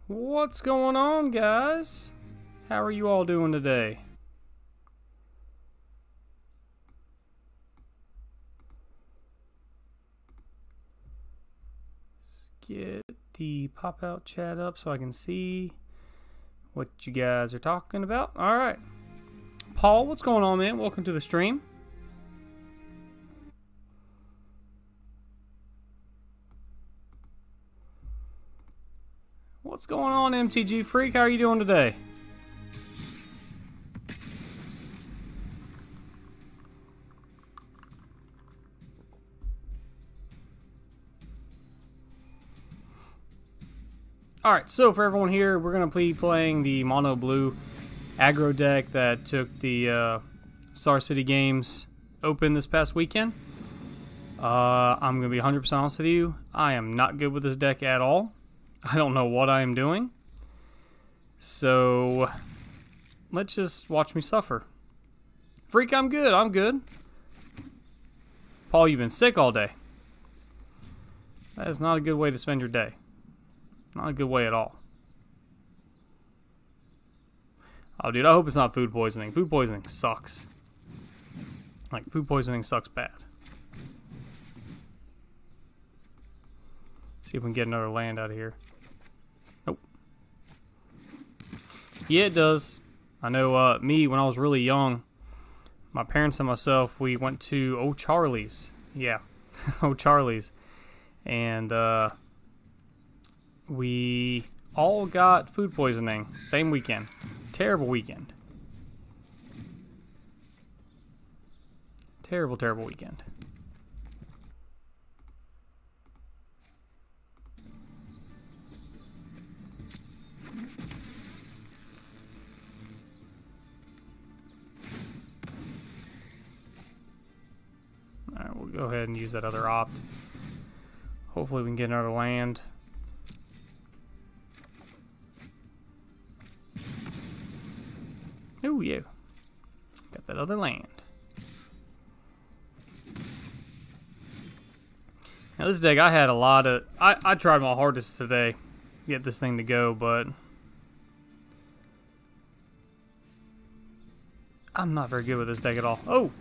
What's going on, guys? How are you all doing today? Let's get the pop-out chat up so I can see what you guys are talking about. All right. Paul, what's going on, man? Welcome to the stream. What's going on, MTG Freak? How are you doing today? Alright, so for everyone here, we're going to be playing the mono blue aggro deck that took the Star City Games open this past weekend. I'm going to be 100% honest with you. I am not good with this deck at all. I don't know what I am doing. So, let's just watch me suffer. Freak, I'm good. I'm good. Paul, you've been sick all day. That is not a good way to spend your day. Not a good way at all. Oh, dude, I hope it's not food poisoning. Food poisoning sucks. Like, food poisoning sucks bad. See if we can get another land out of here. Nope. Yeah, it does. I know me, when I was really young, my parents and myself, we went to O'Charlie's. Yeah, O'Charlie's. And we all got food poisoning. Same weekend. Terrible weekend. Terrible, terrible weekend. Alright, we'll go ahead and use that other opt. Hopefully we can get another land. Oh, yeah. Got that other land. Now this deck, I had a lot of... I tried my hardest today to get this thing to go, but... I'm not very good with this deck at all. Oh!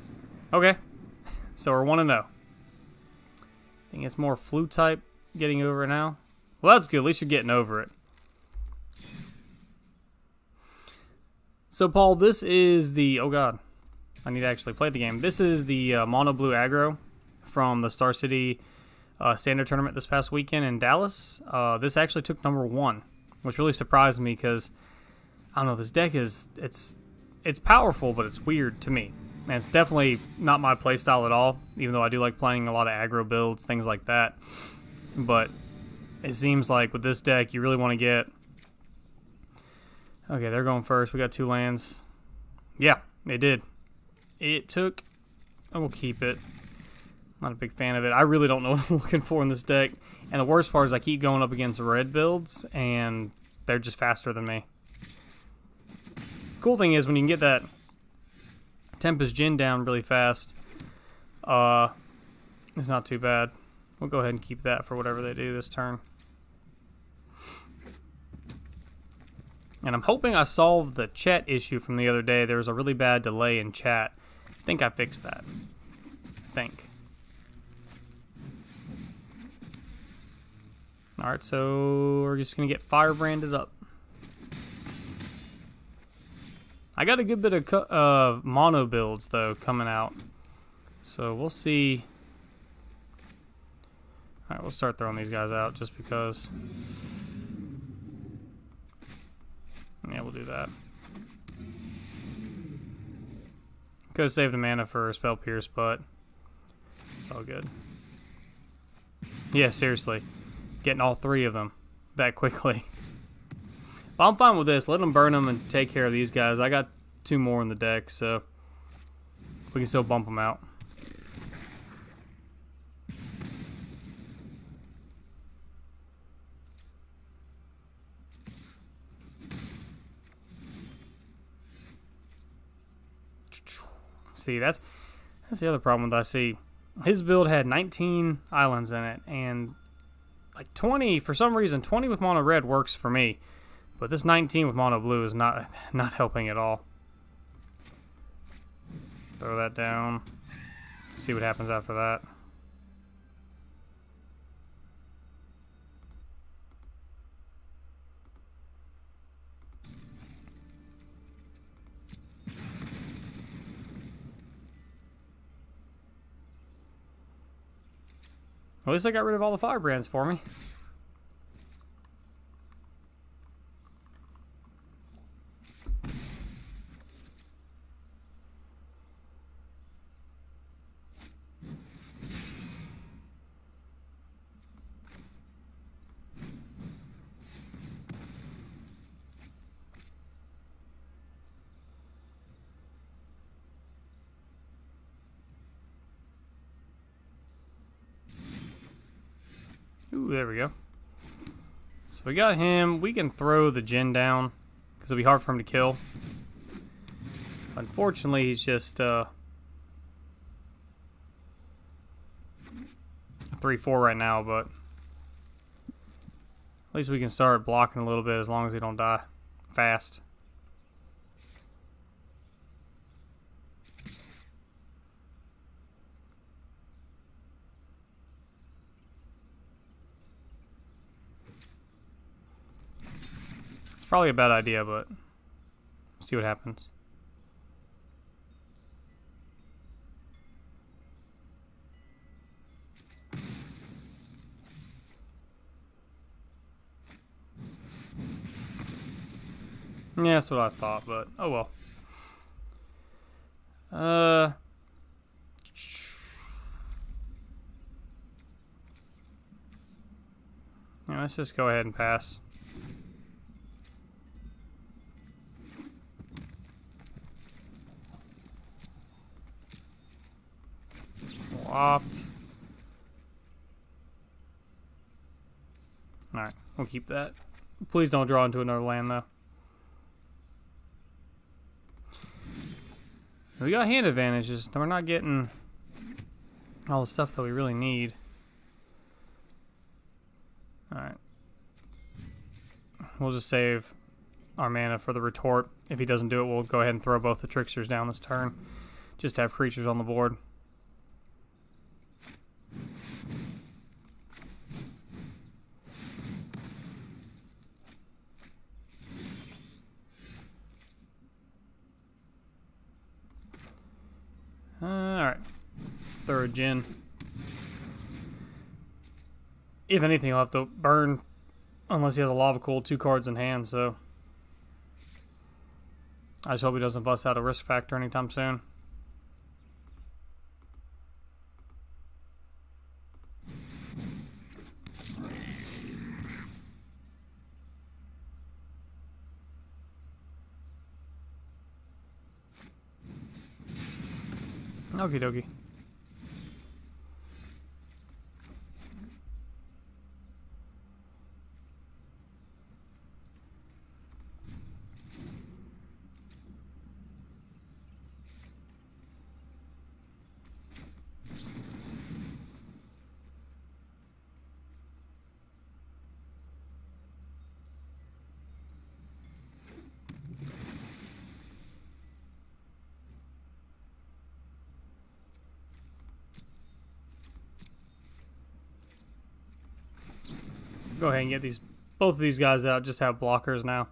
Okay. So we're 1-0. I think it's more flu type getting over it now. Well, that's good. At least you're getting over it. So, Paul, this is the... Oh, God. I need to actually play the game. This is the mono blue aggro from the Star City Standard Tournament this past weekend in Dallas. This actually took #1, which really surprised me because, I don't know, this deck is... It's powerful, but it's weird to me. And it's definitely not my playstyle at all, even though I do like playing a lot of aggro builds, things like that. But it seems like with this deck, you really want to get... Okay, they're going first. We got 2 lands. Yeah, it did. It took... I will keep it. Not a big fan of it. I really don't know what I'm looking for in this deck. And the worst part is I keep going up against red builds, and they're just faster than me. Cool thing is when you can get that Tempest Djinn down really fast, it's not too bad. We'll go ahead and keep that for whatever they do this turn. And I'm hoping I solved the chat issue from the other day. There was a really bad delay in chat. I think I fixed that. I think. Alright, so we're just going to get firebranded up. I got a good bit of mono builds, though, coming out. So we'll see. Alright, we'll start throwing these guys out just because. Yeah, we'll do that. Could have saved a mana for a Spell Pierce, but it's all good. Yeah, seriously. Getting all 3 of them that quickly. But I'm fine with this. Let them burn them and take care of these guys. I got 2 more in the deck, so we can still bump them out. See, that's the other problem that I see. His build had 19 islands in it, and Like 20, for some reason, 20 with mono red works for me. But this 19 with mono blue is not helping at all. Throw that down. See what happens after that. At least I got rid of all the firebrands for me. Ooh, there we go. So we got him. We can throw the Djinn down, because it'll be hard for him to kill. Unfortunately, he's just 3-4 right now, but at least we can start blocking a little bit as long as he don't die fast. Probably a bad idea, but see what happens. Yeah, that's what I thought, but oh well. Yeah, let's just go ahead and pass. Swapped. Alright, we'll keep that. Please don't draw into another land, though. We got hand advantages. We're not getting all the stuff that we really need. Alright. We'll just save our mana for the retort. If he doesn't do it, we'll go ahead and throw both the tricksters down this turn. Just to have creatures on the board. Alright. Throw a Djinn. If anything, he'll have to burn unless he has a Lava Cool, 2 cards in hand, so I just hope he doesn't bust out a risk factor anytime soon. Okie dokie. Go ahead and get both of these guys out. Just have blockers now.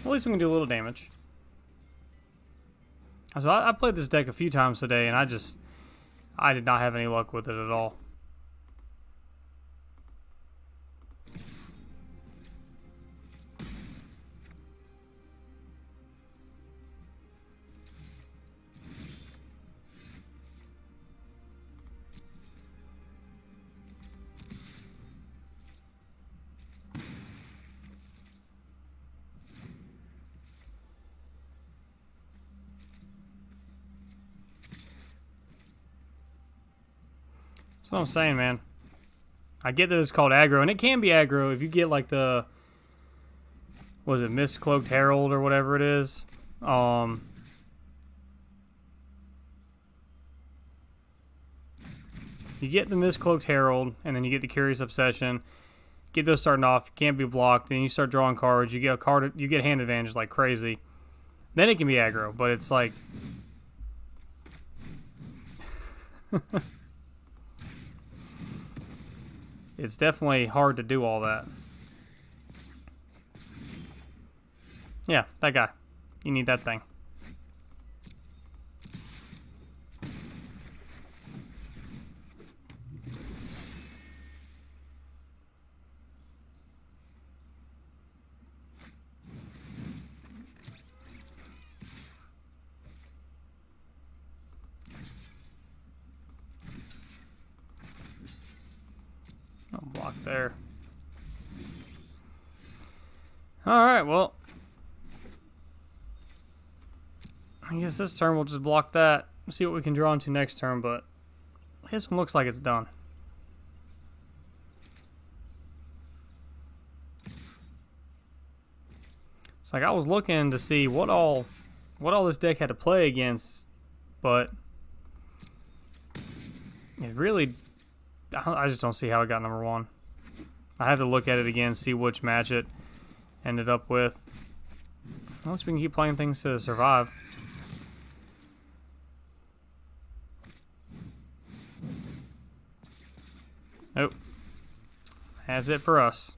At least we can do a little damage. So I played this deck a few times today, and I did not have any luck with it at all. That's what I'm saying, man. I get that it's called aggro, and it can be aggro if you get like the, was it Mist-Cloaked Herald or whatever it is. You get the Mist-Cloaked Herald, and then you get the Curious Obsession. Get those starting off. You can't be blocked. Then you start drawing cards. You get a card. You get hand advantage like crazy. Then it can be aggro, but it's like it's definitely hard to do all that. Yeah, that guy. You need that thing. Block there. Alright, well, I guess this turn we'll just block that. See what we can draw into next turn, but this one looks like it's done. It's like I was looking to see what all this deck had to play against, but it really, I just don't see how it got number one. I have to look at it again, see which match it ended up with. Unless we can keep playing things to survive. Nope. That's it for us.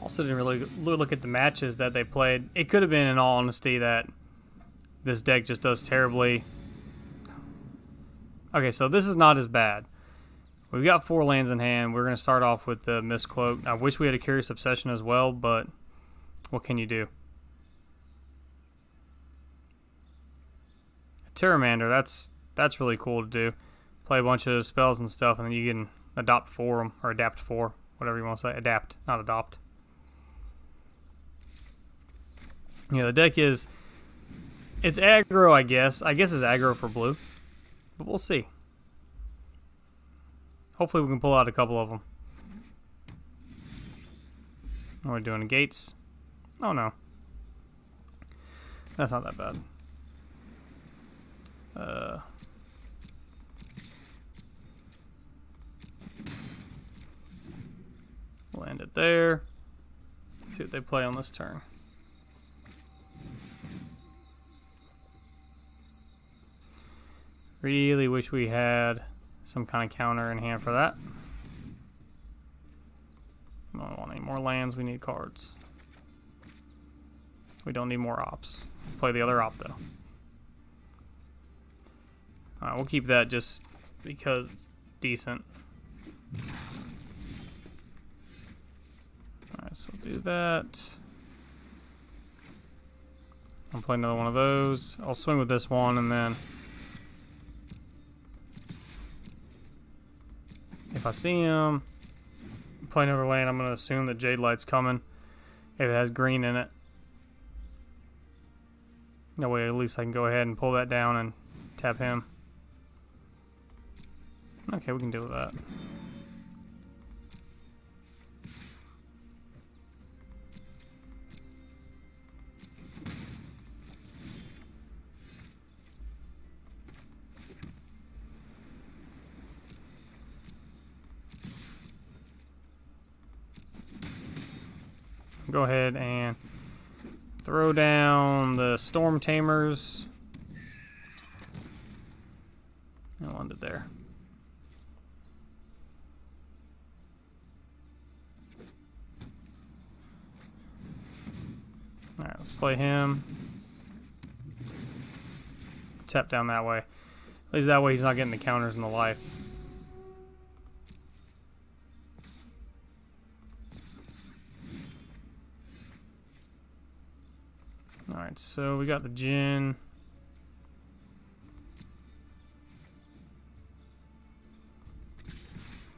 Also didn't really look at the matches that they played. It could have been, in all honesty, that this deck just does terribly. Okay, so this is not as bad. We've got 4 lands in hand. We're going to start off with the Mist-Cloaked. I wish we had a Curious Obsession as well, but what can you do? Pteramander, that's really cool to do. Play a bunch of spells and stuff, and then you can adopt for them, or adapt for, whatever you want to say. Adapt, not adopt. Yeah, the deck is, it's aggro, I guess. I guess it's aggro for blue, but we'll see. Hopefully we can pull out a couple of them. We're doing Negates. Oh no. That's not that bad. Land it there. See what they play on this turn. Really wish we had some kind of counter in hand for that. We don't want any more lands, we need cards. We don't need more ops. Play the other op though. Alright, we'll keep that just because it's decent. Alright, so we'll do that. I'll play another one of those. I'll swing with this one, and then if I see him play another land, I'm going to assume that Jade Light's coming if it has green in it. That way at least I can go ahead and pull that down and tap him. Okay, we can deal with that. Go ahead and throw down the Stormtamers. I landed there. Alright, let's play him. Tap down that way. At least that way he's not getting the counters in the life. Alright, so we got the Djinn.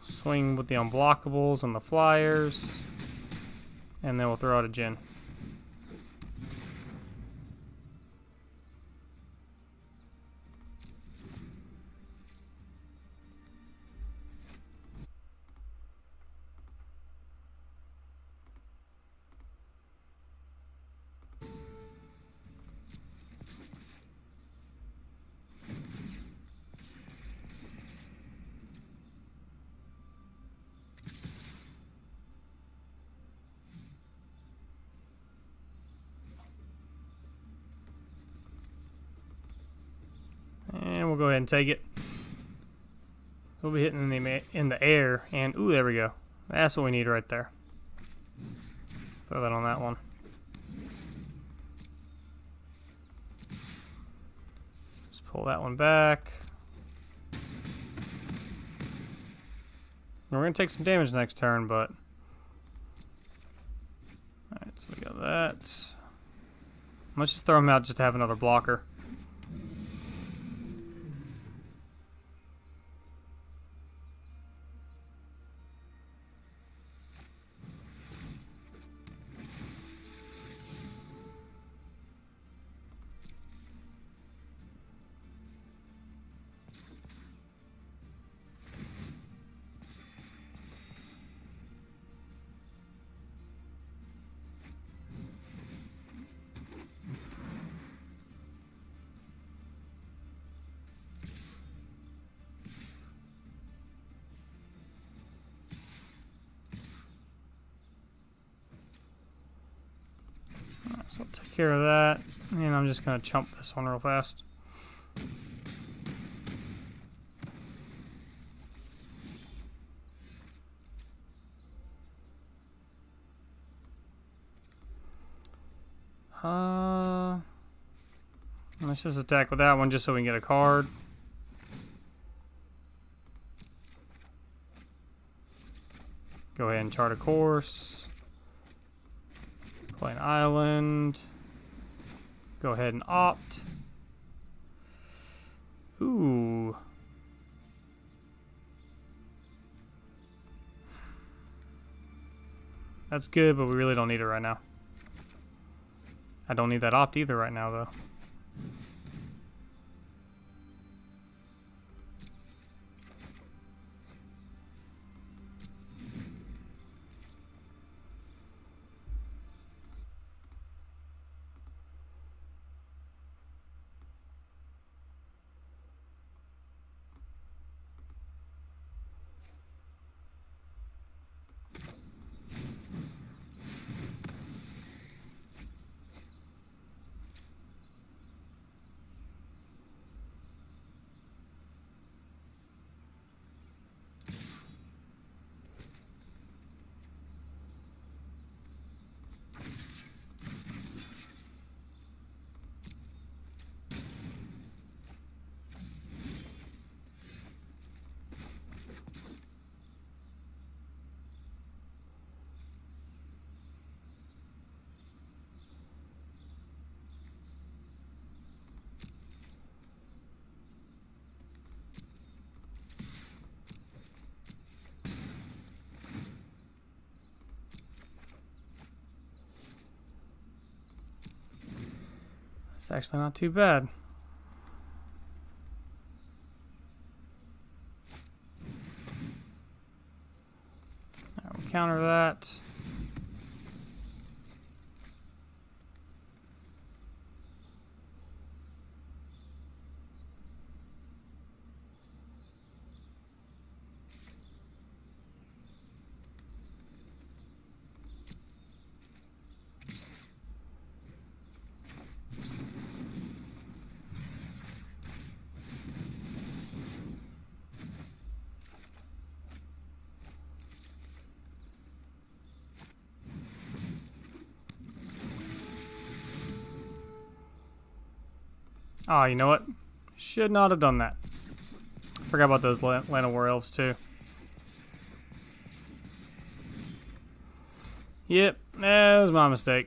Swing with the unblockables and the flyers. And then we'll throw out a Djinn. And we'll go ahead and take it. We'll be hitting in the air, and ooh, there we go. That's what we need right there. Throw that on that one. Just pull that one back. We're gonna take some damage next turn, but alright, so we got that. Let's just throw him out just to have another blocker. So I'll take care of that, and I'm just going to chump this one real fast. Let's just attack with that one just so we can get a card. Go ahead and chart a course. Play an island. Go ahead and opt. Ooh. That's good, but we really don't need it right now. I don't need that opt either right now, though. It's actually not too bad. Right, we'll counter that. Oh, you know what? Should not have done that. Forgot about those Land of War Elves, too. Yep, that was my mistake.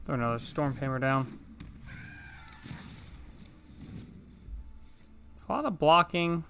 Throw another Stormtamer down. A lot of blocking.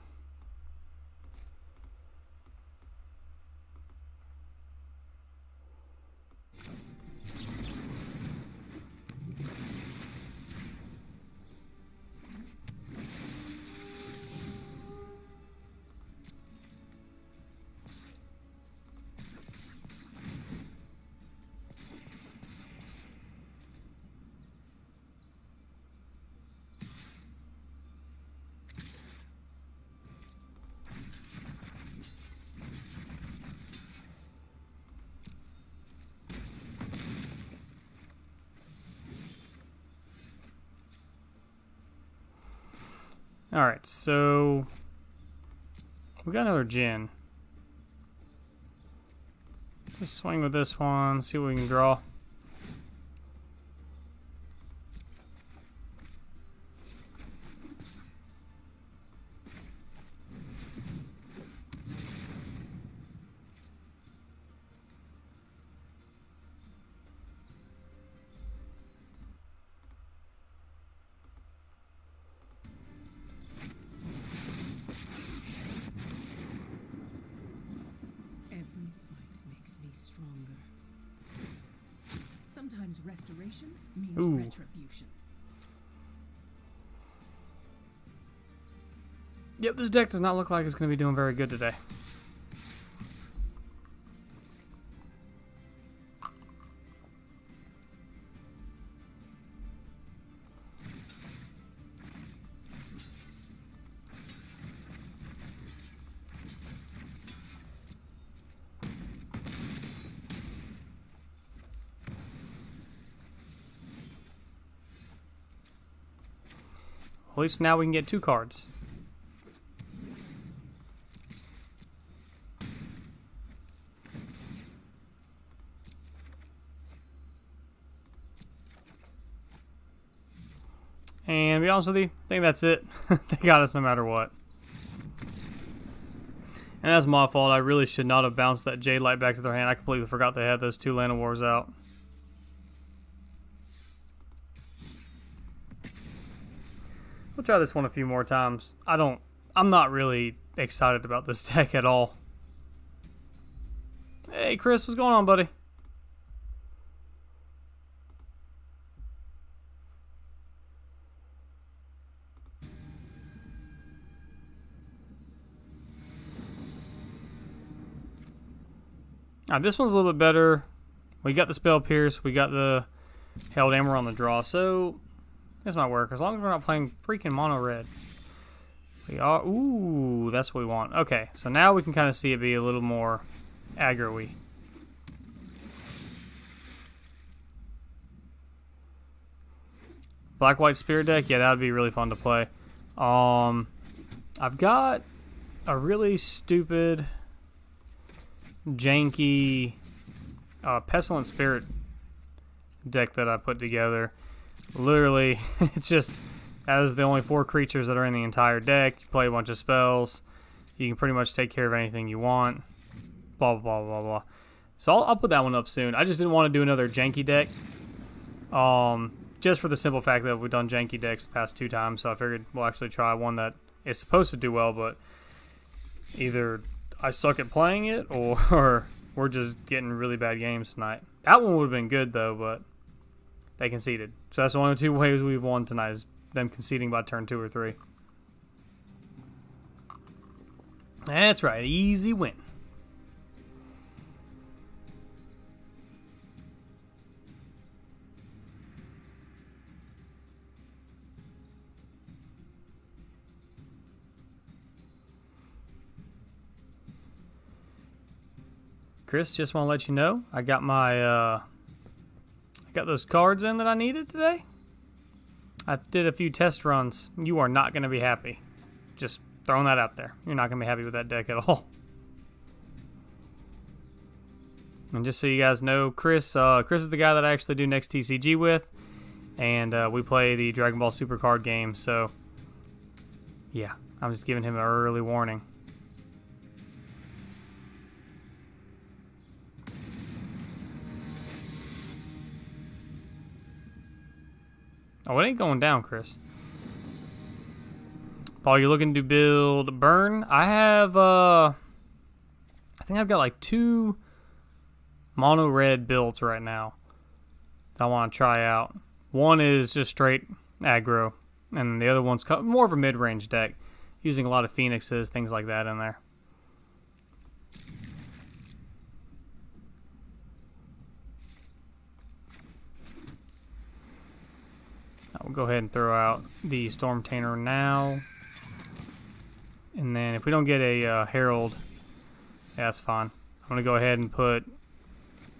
Alright, so we got another Djinn. Just swing with this one, see what we can draw. Sometimes restoration means Ooh. retribution. Yep, this deck does not look like it's going to be doing very good today. At least now we can get 2 cards. And to be honest with you, I think that's it. They got us no matter what. And that's my fault. I really should not have bounced that Jade Light back to their hand. I completely forgot they had those 2 Land of Wars out. We'll try this one a few more times. I'm not really excited about this deck at all. Hey Chris, what's going on, buddy? This one's a little bit better. We got the Spell Pierce, we got the Held Hammer on the draw, so this might work, as long as we're not playing freaking mono red. We are. Ooh, that's what we want. Okay, so now we can kind of see it be a little more aggro-y. Black-white Spirit deck, yeah, that would be really fun to play. I've got a really stupid, janky Pestilent Spirit deck that I put together. Literally, it's just, as the only 4 creatures that are in the entire deck, you play a bunch of spells, you can pretty much take care of anything you want, blah, blah, blah, blah. So I'll put that one up soon. I just didn't want to do another janky deck, just for the simple fact that we've done janky decks the past 2 times, so I figured we'll actually try one that is supposed to do well, but either I suck at playing it, or we're just getting really bad games tonight. That one would have been good, though, but they conceded. So that's the only 2 ways we've won tonight, is them conceding by turn 2 or 3. That's right, easy win. Chris, just want to let you know, I got my, I got those cards in that I needed today. I did a few test runs. You are not going to be happy. Just throwing that out there. You're not going to be happy with that deck at all. And just so you guys know, Chris is the guy that I actually do next TCG with. And we play the Dragon Ball Super card game. So, yeah, I'm just giving him an early warning. Oh, it ain't going down, Chris. Paul, you're looking to build burn? I have, I think I've got like 2 mono red builds right now that I want to try out. One is just straight aggro, and the other one's more of a mid-range deck, using a lot of phoenixes, things like that in there. I'll go ahead and throw out the Stormtamer now. And then if we don't get a Herald, yeah, that's fine. I'm going to go ahead and put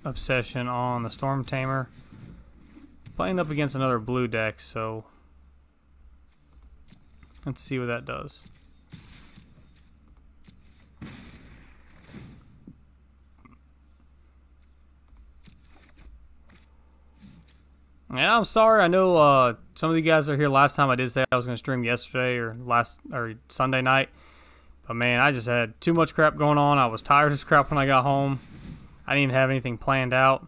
Obsession on the Stormtamer. Playing up against another blue deck, so let's see what that does. Yeah, I'm sorry. I know some of you guys are here. Last time I did say I was going to stream yesterday or Sunday night. But man, I just had too much crap going on. I was tired as crap when I got home. I didn't even have anything planned out.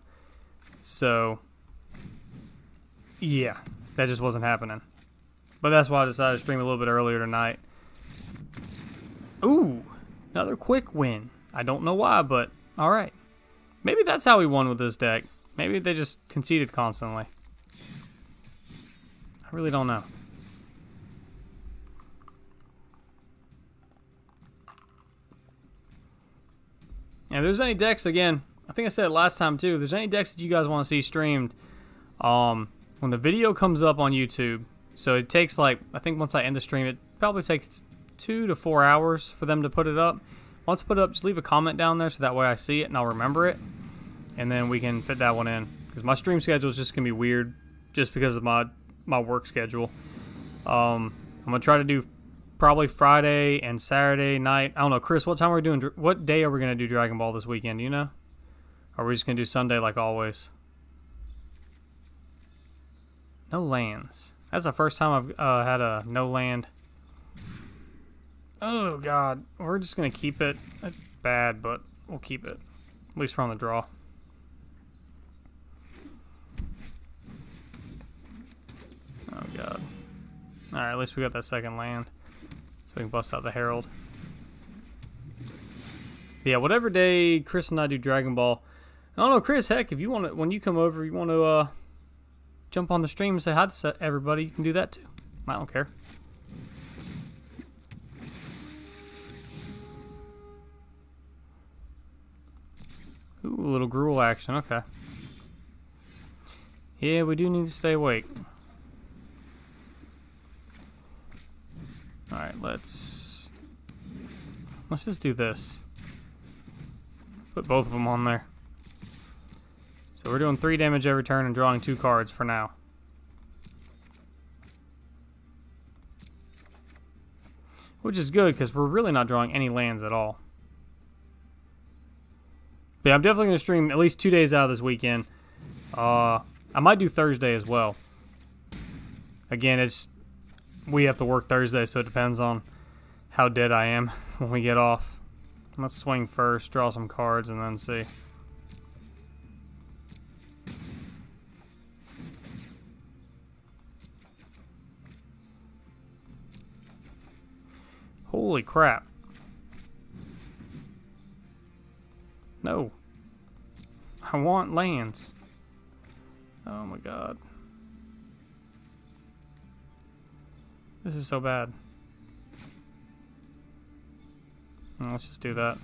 So, yeah, that just wasn't happening. But that's why I decided to stream a little bit earlier tonight. Ooh, another quick win. I don't know why, but alright. Maybe that's how we won with this deck. Maybe they just conceded constantly. I really don't know. And if there's any decks, again, I think I said it last time too, if there's any decks that you guys want to see streamed, when the video comes up on YouTube, so it takes like, I think once I end the stream, it probably takes 2 to 4 hours for them to put it up. Once put it up, just leave a comment down there so that way I see it and I'll remember it. And then we can fit that one in. Because my stream schedule is just going to be weird just because of my work schedule. I'm going to try to do probably Friday and Saturday night. I don't know, Chris, what time are we doing? What day are we going to do Dragon Ball this weekend? Do you know? Or are we just going to do Sunday like always? No lands. That's the first time I've had a no land. Oh, God. We're just going to keep it. That's bad, but we'll keep it. At least we're on the draw. Oh, God. Alright, at least we got that second land. So we can bust out the Herald. Yeah, whatever day Chris and I do Dragon Ball. I don't know, Chris, heck, if you want to, when you come over, you want to jump on the stream and say hi to everybody, you can do that too. I don't care. Ooh, a little gruel action, okay. Yeah, we do need to stay awake. Alright, let's just do this. Put both of them on there. So we're doing 3 damage every turn and drawing 2 cards for now. Which is good because we're really not drawing any lands at all. But yeah, I'm definitely going to stream at least 2 days out of this weekend. I might do Thursday as well. Again, we have to work Thursday, so it depends on how dead I am when we get off. Let's swing first, draw some cards, and then see. Holy crap. No. I want lands. Oh my god. This is so bad. Let's just do that.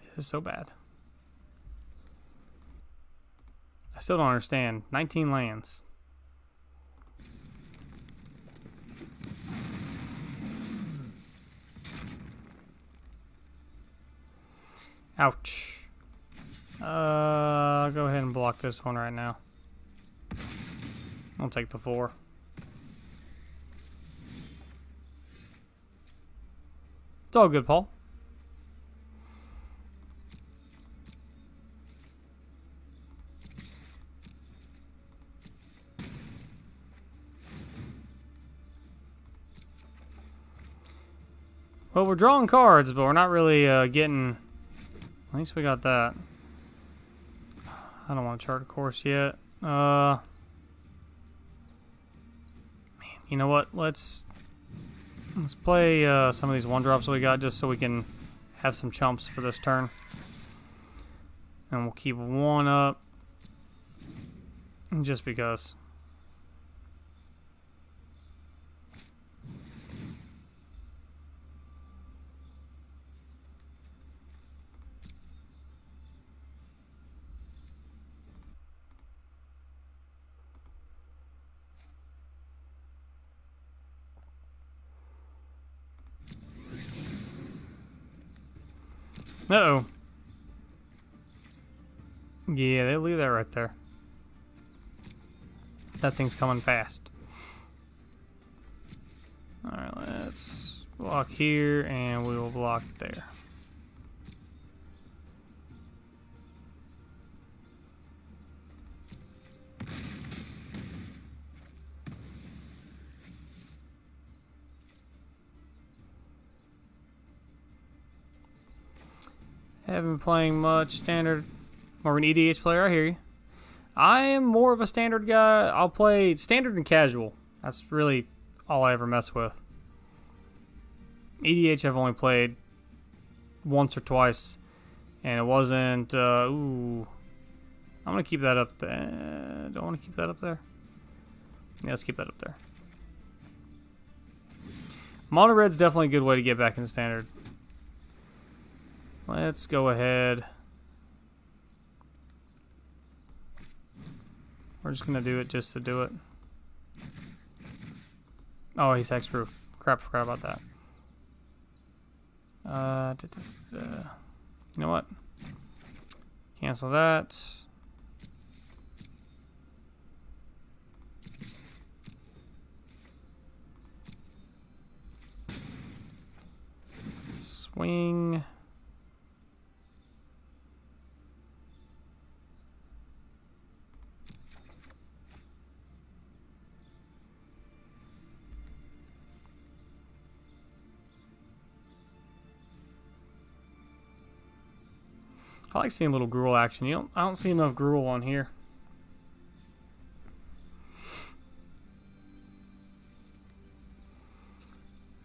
This is so bad. I still don't understand. 19 lands. Ouch. I'll go ahead and block this one right now. I'll take the 4. It's all good, Paul. Well, we're drawing cards, but we're not really getting... At least we got that. I don't want to chart a course yet. Man, you know what? Let's play some of these 1-drops we got just so we can have some chumps for this turn. And we'll keep 1 up. Just because. Uh-oh. Yeah, they leave that right there. That thing's coming fast. Alright, let's block here, and we will block there. Haven't been playing much standard. More of an EDH player, I hear you. I am more of a standard guy. I'll play standard and casual. That's really all I ever mess with. EDH I've only played once or twice, and it wasn't, ooh. I'm going to keep that up there. Don't want to keep that up there. Yeah, let's keep that up there. Mono red's definitely a good way to get back into standard. Let's go ahead. We're just going to do it just to do it. Oh, he's hexproof. Crap, forgot about that. You know what? Cancel that. Swing. I like seeing a little Gruul action. I don't see enough Gruul on here.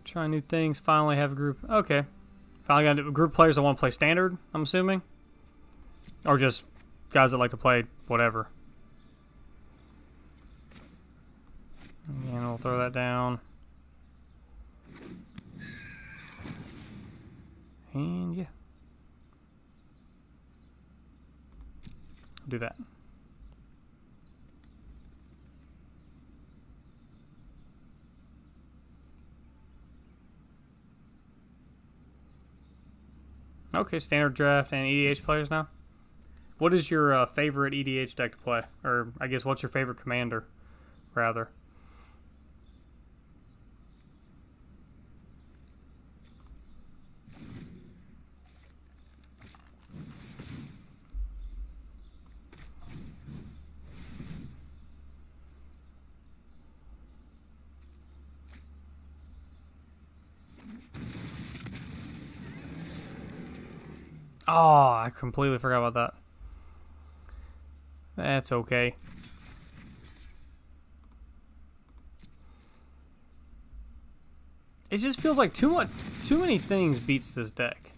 Try new things. Finally have a group. Okay. Finally got a group of players that want to play standard, I'm assuming. Or just guys that like to play whatever. And we'll throw that down. And yeah. Do that. Okay, standard draft and EDH players now. What is your favorite EDH deck to play? Or I guess what's your favorite commander, rather? Oh, I completely forgot about that. That's okay. It just feels like too many things beats this deck.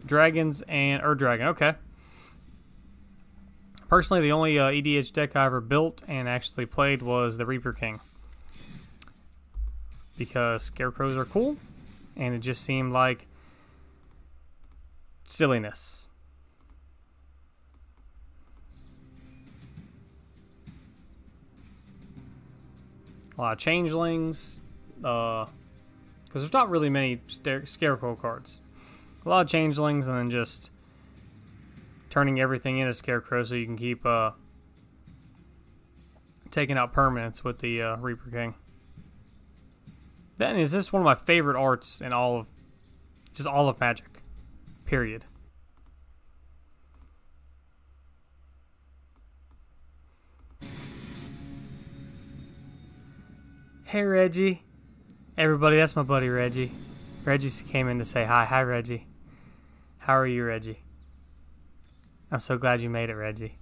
Dragons and Dragon. Okay. Personally, the only EDH deck I ever built and actually played was the Reaper King, because scarecrows are cool, and it just seemed like silliness. A lot of changelings, because there's not really many scarecrow cards. A lot of changelings, and then just turning everything into scarecrow so you can keep taking out permanents with the Reaper King. That is this one of my favorite arts in all of Magic. Period. Hey Reggie. Everybody, that's my buddy Reggie. Reggie came in to say hi. Hi Reggie. How are you, Reggie? I'm so glad you made it, Reggie.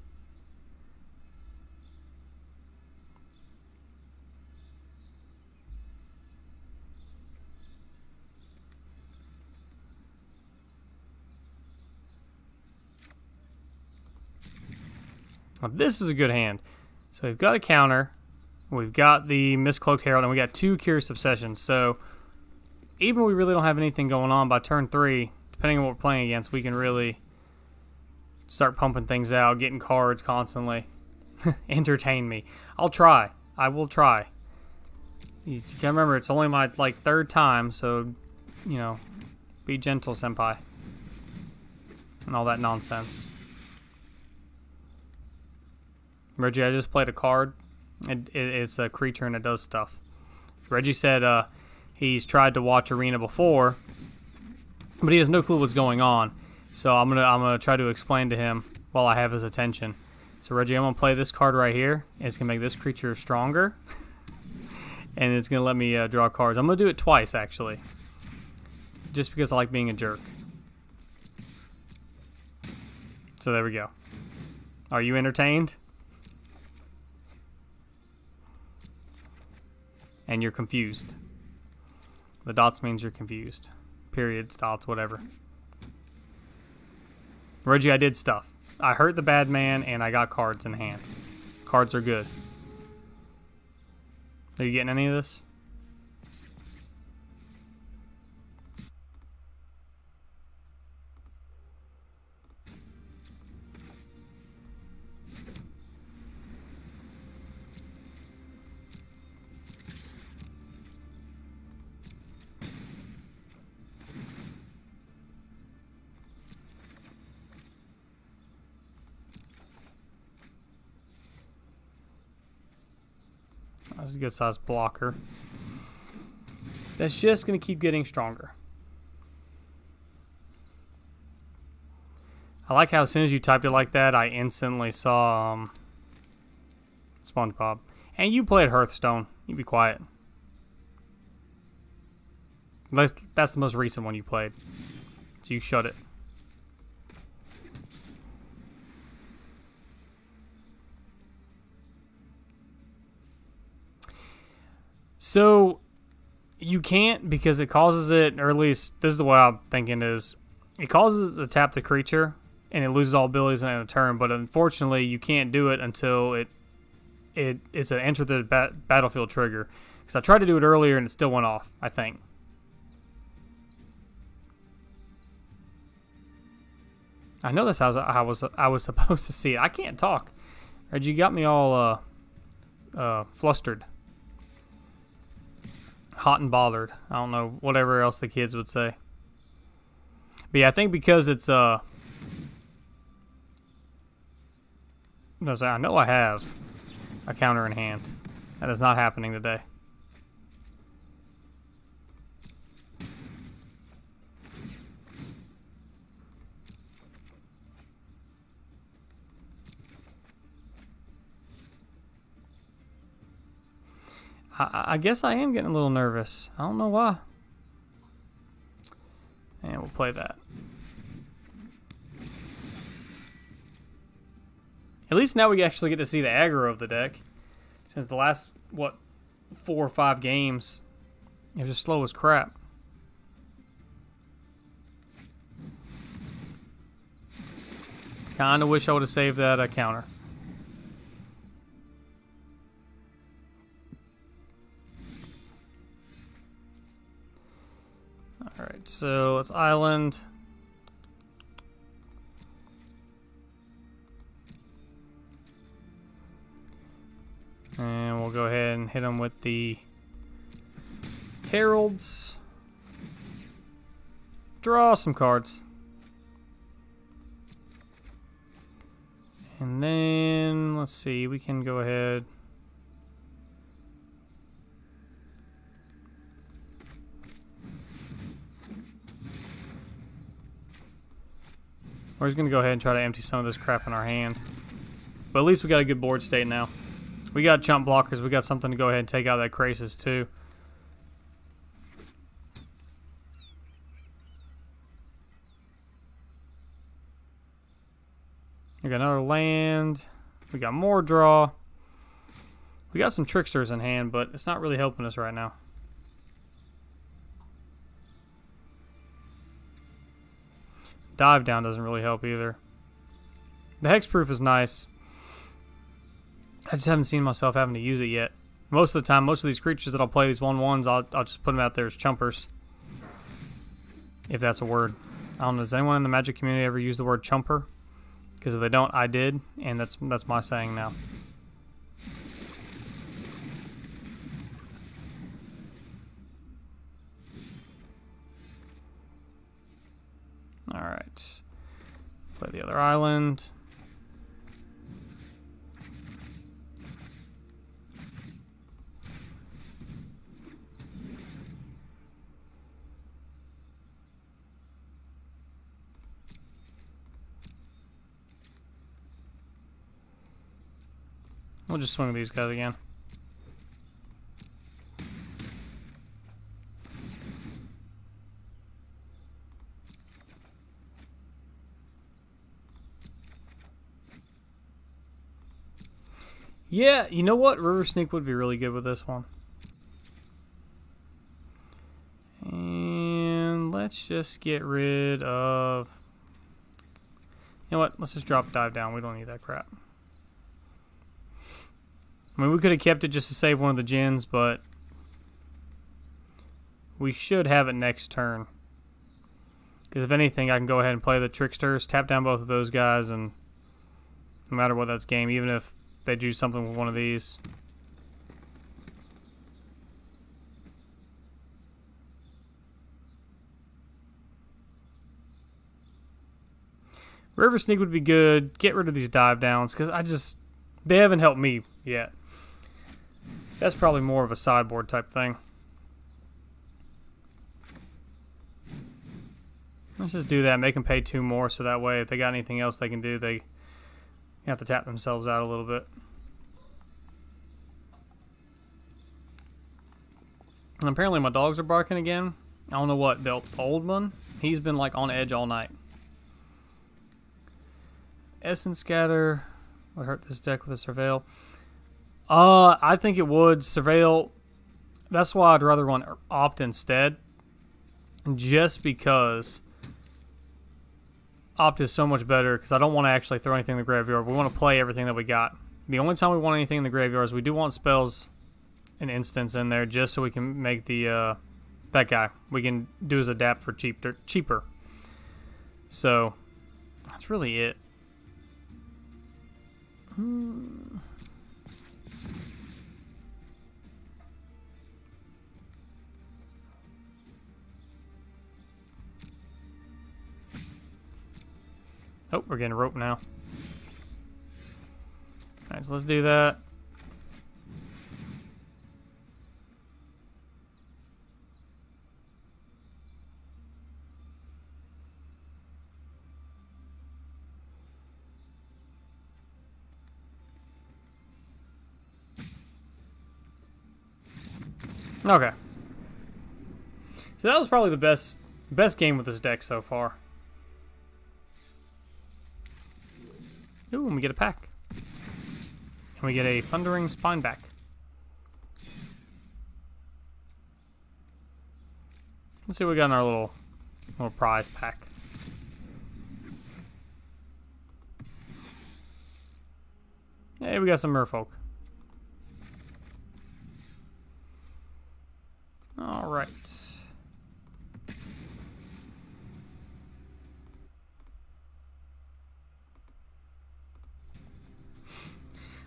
Now, this is a good hand. So we've got a counter, we've got the Mist-Cloaked Herald, and we got 2 Curious Obsessions. So even if we really don't have anything going on by turn 3, depending on what we're playing against, we can really start pumping things out, getting cards constantly. Entertain me. I'll try. I will try. You gotta remember, it's only my, like, 3rd time, so, you know, be gentle, senpai. And all that nonsense. Reggie, I just played a card. It's a creature and it does stuff. Reggie said he's tried to watch Arena before, but he has no clue what's going on. So I'm gonna try to explain to him while I have his attention. So Reggie, I'm gonna play this card right here. It's gonna make this creature stronger, and it's gonna let me draw cards. I'm gonna do it twice actually, just because I like being a jerk. So there we go. Are you entertained? And you're confused. The dots means you're confused. Periods, dots, whatever. Reggie, I did stuff. I hurt the bad man, and I got cards in hand. Cards are good. Are you getting any of this? That's a good sized blocker. That's just going to keep getting stronger. I like how as soon as you typed it like that, I instantly saw SpongeBob. And you played Hearthstone. You be quiet. That's the most recent one you played. So you shut it. So, you can't because it causes it, or at least this is the way I'm thinking is, it causes it to tap the creature and it loses all abilities in a turn, but unfortunately you can't do it until it's an enter the battlefield trigger. Because I tried to do it earlier and it still went off, I think. I know that's how I was supposed to see it. I can't talk. Reggie, you got me all flustered. Hot and bothered. I don't know, whatever else the kids would say. But yeah, I think because it's I know I have a counter in hand. That is not happening today. I guess I am getting a little nervous. I don't know why. And we'll play that. At least now we actually get to see the aggro of the deck. Since the last, what, 4 or 5 games, it was just slow as crap. Kinda wish I would have saved that counter. Alright, so let's island. And we'll go ahead and hit them with the Heralds. Draw some cards. And then, let's see, we can go ahead. We're just going to go ahead and try to empty some of this crap in our hand. But at least we got a good board state now. We got jump blockers. We got something to go ahead and take out that Krasis too. We got another land. We got more draw. We got some tricksters in hand, but it's not really helping us right now. Dive down doesn't really help either. The hexproof is nice. I just haven't seen myself having to use it yet. Most of the time, most of these creatures that I'll play, these 1/1s, I'll just put them out there as chumpers. If that's a word. I don't know, does anyone in the Magic community ever use the word chumper? Because if they don't, I did, and that's my saying now. Alright. Play the other island. We'll just swing with these guys again. Yeah, you know what? River Sneak would be really good with this one. And let's just get rid of... You know what? Let's just drop Dive down. We don't need that crap. I mean, we could have kept it just to save one of the Djinns, but we should have it next turn. Because if anything, I can go ahead and play the Tricksters, tap down both of those guys, and no matter what, that's game, even if they do something with one of these. River Sneak would be good. Get rid of these dive downs, because they haven't helped me yet. That's probably more of a sideboard type thing. Let's just do that. Make them pay 2 more, so that way if they got anything else they can do, they have to tap themselves out a little bit. And apparently my dogs are barking again. I don't know what. The old one, he's been like on edge all night. Essence Scatter would hurt this deck with a Surveil. I think it would. Surveil, that's why I'd rather run Opt instead. Just because Opt is so much better, because I don't want to actually throw anything in the graveyard. We want to play everything that we got. The only time we want anything in the graveyard is we do want spells and instants in there, just so we can make the that guy. We can do his adapt for cheaper. So, that's really it. Oh, we're getting rope now. Alright, so let's do that. Okay. So that was probably the best game with this deck so far. Ooh, and we get a pack. And we get a Thundering Spineback. Let's see what we got in our little prize pack. Hey, we got some Merfolk. Alright.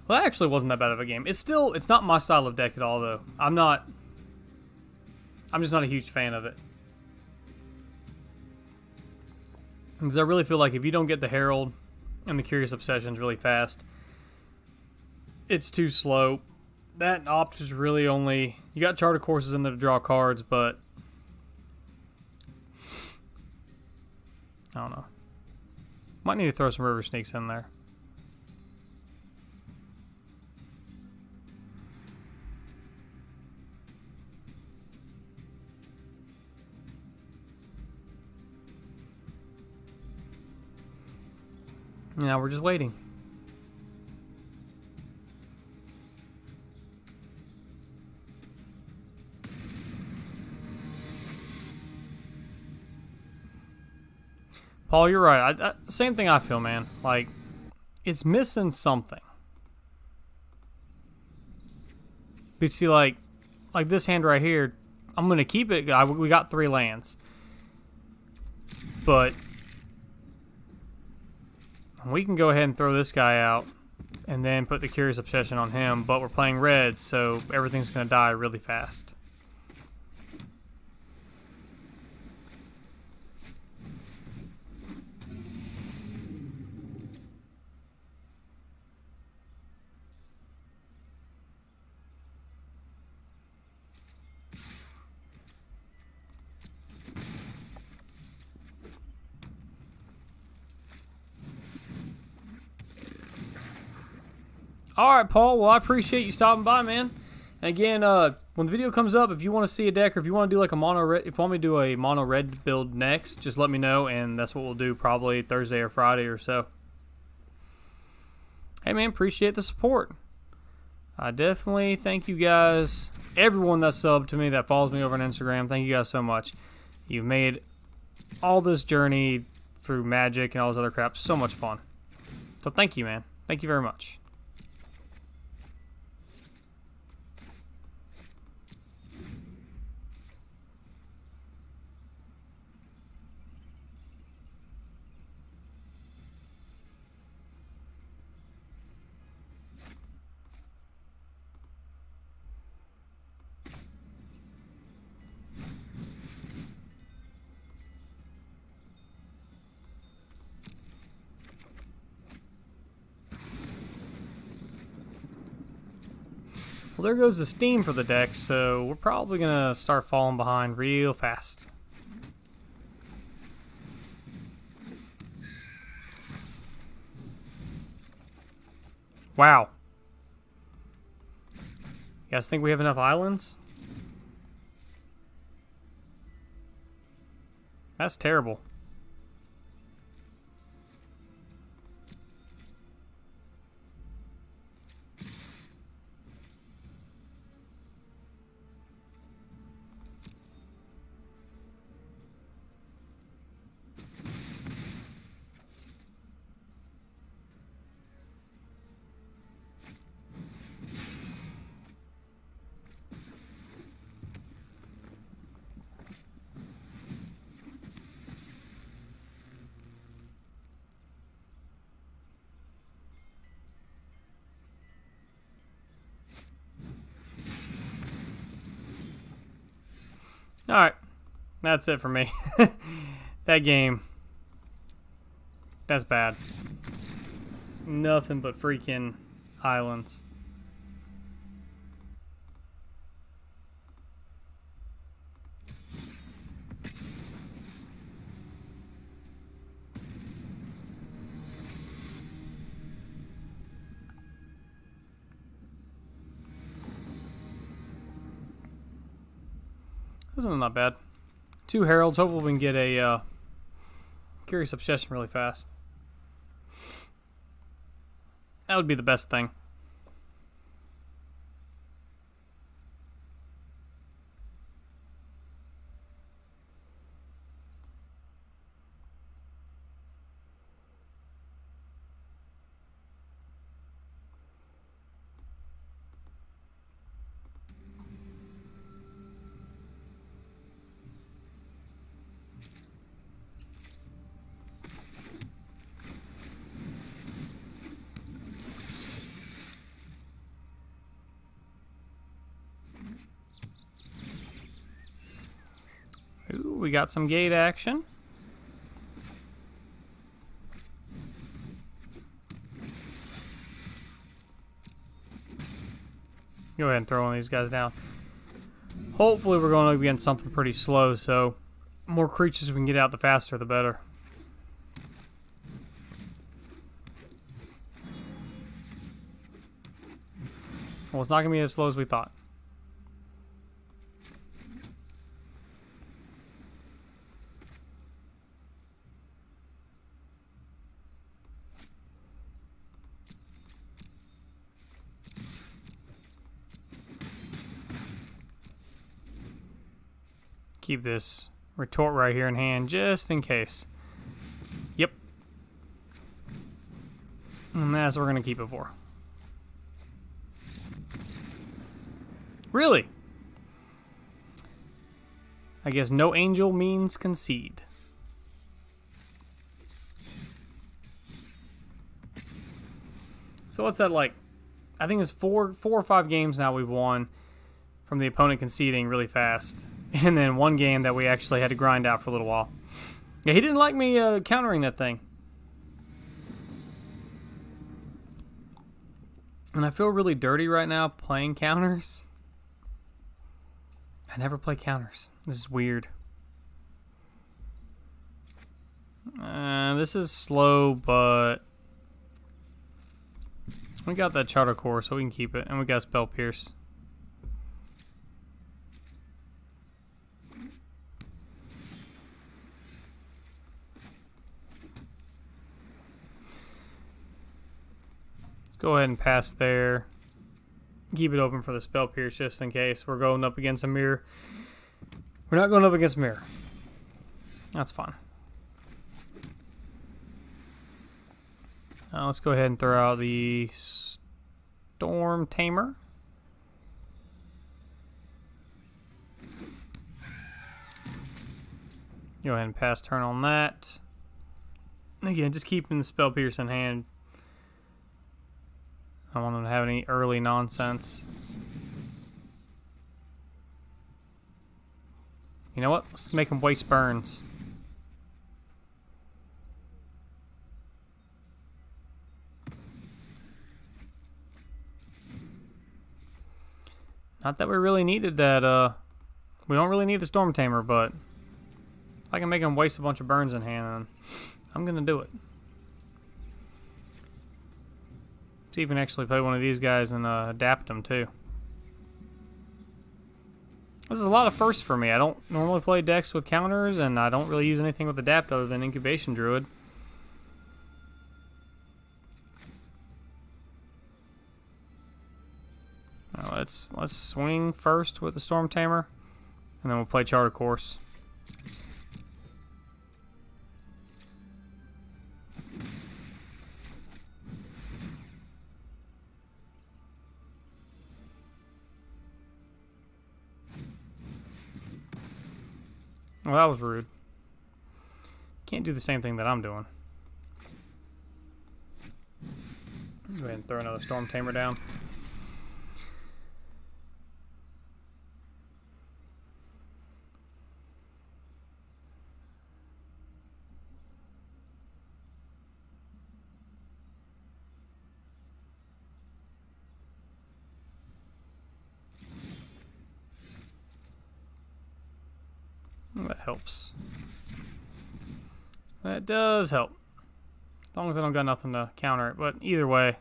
Well, that actually wasn't that bad of a game. It's not my style of deck at all, though. I'm just not a huge fan of it. Because I really feel like if you don't get the Herald and the Curious Obsessions really fast, it's too slow. That Opt is really only... You got Charter Courses in there to draw cards, but... I don't know. Might need to throw some River Sneaks in there. Now we're just waiting. Paul, you're right. Same thing I feel, man. Like, it's missing something. But see, like this hand right here, I'm going to keep it. We got 3 lands. But we can go ahead and throw this guy out and then put the Curious Obsession on him. But we're playing red, so everything's going to die really fast. All right, Paul. Well, I appreciate you stopping by, man. And again, when the video comes up, if you want to see a deck or if you want to do like a mono red, if you want me to do a mono red build next, just let me know, and that's what we'll do probably Thursday or Friday or so. Hey, man, appreciate the support. I definitely thank you guys, everyone that subbed to me, that follows me over on Instagram. Thank you guys so much. You've made all this journey through Magic and all this other crap so much fun. So thank you, man. Thank you very much. Well, there goes the steam for the deck, so we're probably going to start falling behind real fast. Wow. You guys think we have enough islands? That's terrible. Alright, that's it for me. That game, that's bad. Nothing but freaking islands. This is not bad. 2 Heralds. Hopefully we can get a Curious Obsession really fast. That would be the best thing. Ooh, we got some gate action. Go ahead and throw one of these guys down. Hopefully we're going up against something pretty slow, so the more creatures we can get out, the faster the better. Well, it's not going to be as slow as we thought. Keep this Retort right here in hand, just in case. Yep. And that's what we're going to keep it for. Really? I guess no angel means concede. So what's that like? I think it's four or five games now we've won from the opponent conceding really fast. And then one game that we actually had to grind out for a little while. Yeah, he didn't like me countering that thing. And I feel really dirty right now playing counters. I never play counters. This is weird. This is slow, but we got that Charter Core, so we can keep it. And we got Spell Pierce. Let's go ahead and pass there. Keep it open for the Spell Pierce just in case we're going up against a mirror. We're not going up against a mirror. That's fine. Let's go ahead and throw out the Stormtamer. Go ahead and pass turn on that. And again, just keeping the Spell Pierce in hand. I don't want them to have any early nonsense. You know what? Let's make them waste burns. Not that we really needed that, we don't really need the Stormtamer, but if I can make them waste a bunch of burns in hand, then I'm gonna do it. See if we can actually play one of these guys and adapt them too. This is a lot of firsts for me. I don't normally play decks with counters, and I don't really use anything with adapt other than Incubation Druid. Now let's swing first with the Stormtamer, and then we'll play Charter Course. Well, that was rude. Can't do the same thing that I'm doing. Go ahead and throw another Stormtamer down. That helps. That does help. As long as I don't got nothing to counter it. But either way.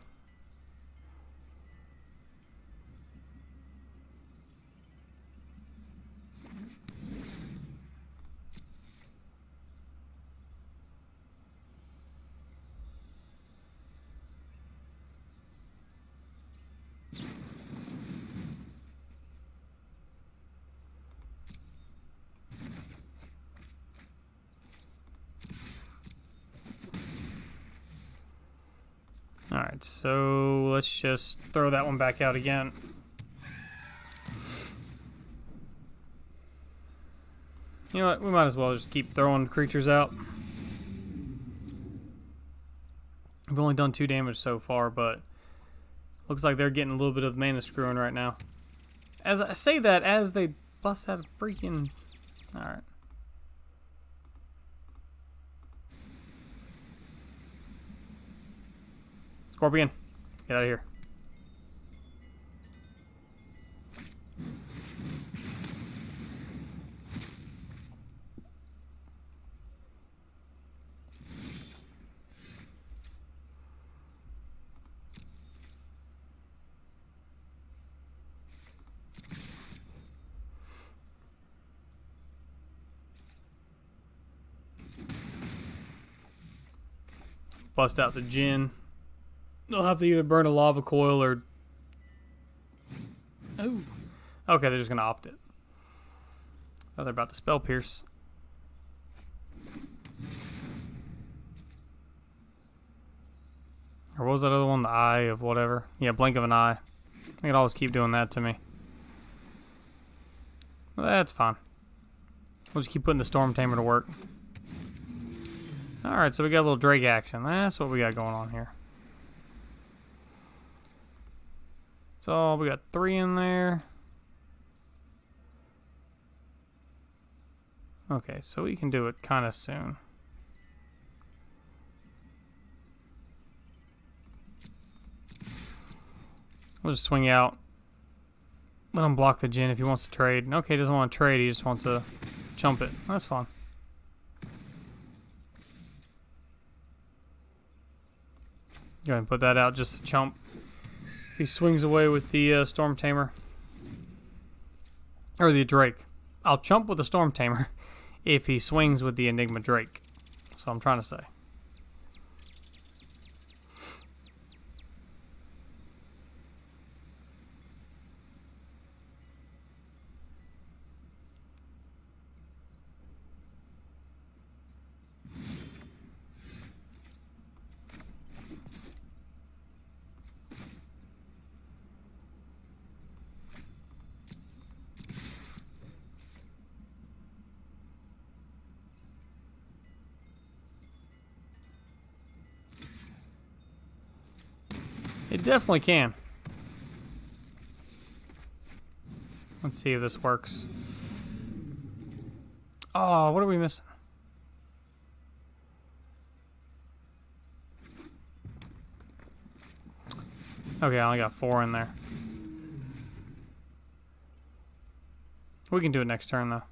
Alright, so let's just throw that one back out again. You know what, we might as well just keep throwing creatures out. We've only done 2 damage so far, but looks like they're getting a little bit of mana screwing right now. As I say that, as they bust out a freaking... Alright. Scorpion, get out of here. Bust out the Djinn. They'll have to either burn a lava coil or... Oh. Okay, they're just going to opt it. Oh, they're about to spell pierce. Or what was that other one? The eye of whatever. Yeah, blink of an eye. They could always keep doing that to me. Well, that's fine. We'll just keep putting the Stormtamer to work. Alright, so we got a little Drake action. That's what we got going on here. So we got 3 in there. Okay, so we can do it kind of soon. We'll just swing out. Let him block the Djinn if he wants to trade. Okay, he doesn't want to trade, he just wants to chump it. That's fine. Go ahead and put that out just to chump. He swings away with the Stormtamer. Or the Drake. I'll chump with the Stormtamer if he swings with the Enigma Drake. That's what I'm trying to say. It definitely can. Let's see if this works. Oh, what are we missing? Okay, I only got 4 in there. We can do it next turn, though.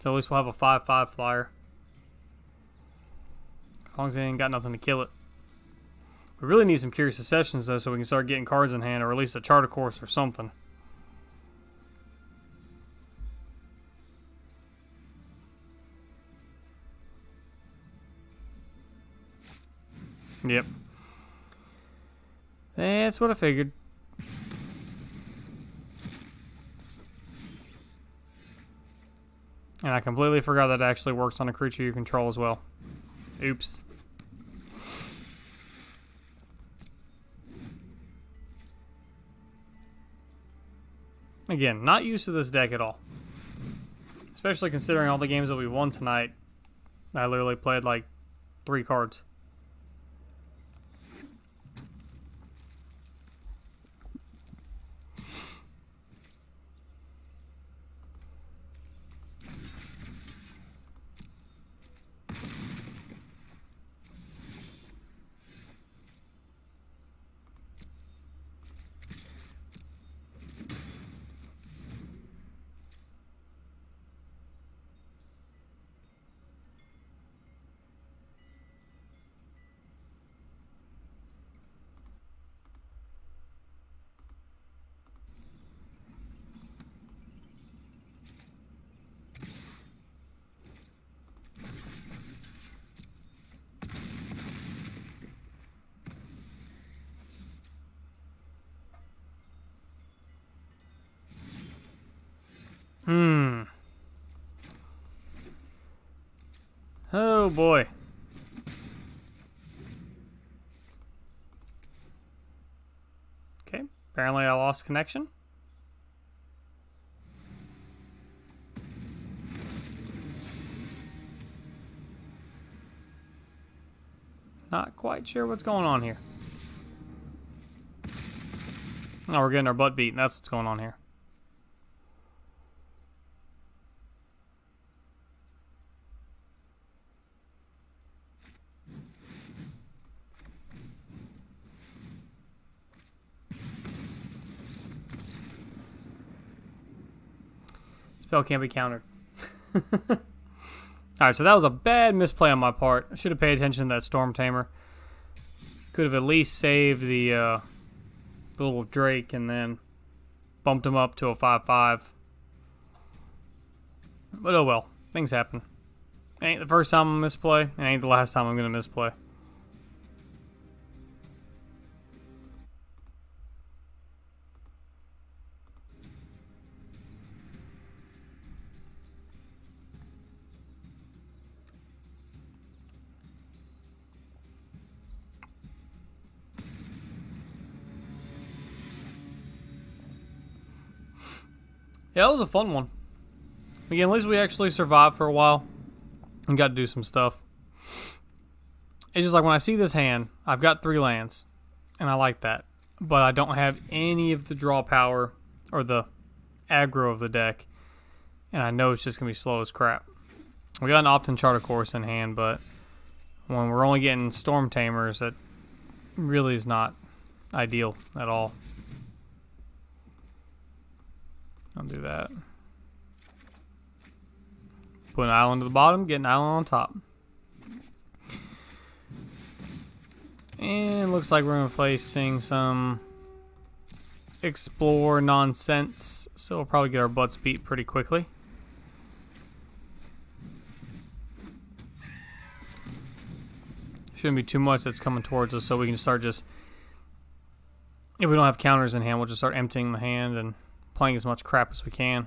So at least we'll have a 5/5 flyer. As long as they ain't got nothing to kill it. We really need some Curious Accessions, though, so we can start getting cards in hand, or at least a Charter Course or something. Yep. That's what I figured. And I completely forgot that it actually works on a creature you control as well. Oops. Again, not used to this deck at all. Especially considering all the games that we won tonight. I literally played like 3 cards. Oh boy. Okay, apparently I lost connection. Not quite sure what's going on here. Oh, we're getting our butt beat, and that's what's going on here. Spell can't be countered. Alright, so that was a bad misplay on my part. I should have paid attention to that Stormtamer. Could have at least saved the little Drake and then bumped him up to a 5/5. But oh well, things happen. Ain't the first time I misplay, and ain't the last time I'm going to misplay. Yeah, that was a fun one. Again, at least we actually survived for a while and got to do some stuff. It's just like when I see this hand, I've got 3 lands, and I like that. But I don't have any of the draw power or the aggro of the deck, and I know it's just going to be slow as crap. We got an Optin Charter Course in hand, but when we're only getting Stormtamers, that really is not ideal at all. I'll do that. Put an island to the bottom, get an island on top. And looks like we're going to be facing some explore nonsense, so we'll probably get our butts beat pretty quickly. Shouldn't be too much that's coming towards us, so we can start just, if we don't have counters in hand, we'll just start emptying the hand and playing as much crap as we can.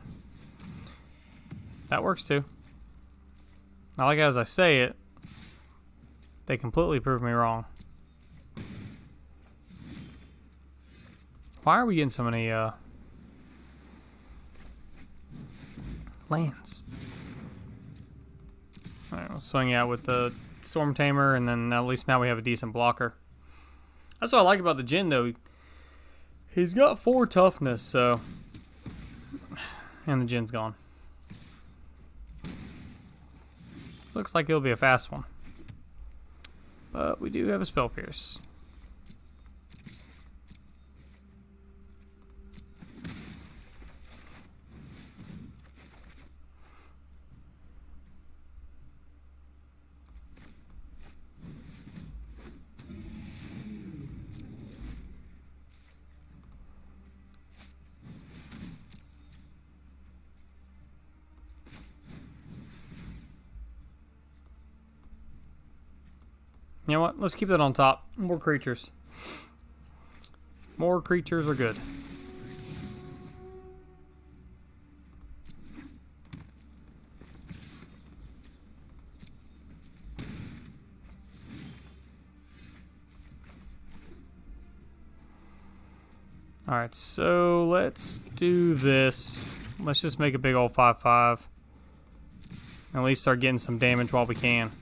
That works too. Now, like as I say it, they completely proved me wrong. Why are we getting so many lands? Alright, we'll swing out with the Stormtamer, and then at least now we have a decent blocker. That's what I like about the Djinn, though. He's got 4 toughness, so... And the Djinn's gone. Looks like it'll be a fast one. But we do have a Spell Pierce. You know what? Let's keep that on top. More creatures. More creatures are good. Alright, so let's do this. Let's just make a big old 5/5. At least start getting some damage while we can.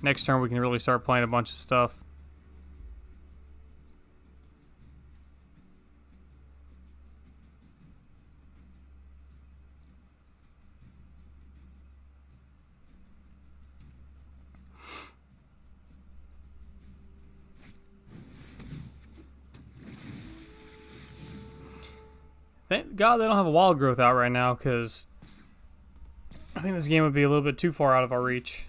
Next turn we can really start playing a bunch of stuff. Thank God they don't have a wild growth out right now, because I think this game would be a little bit too far out of our reach.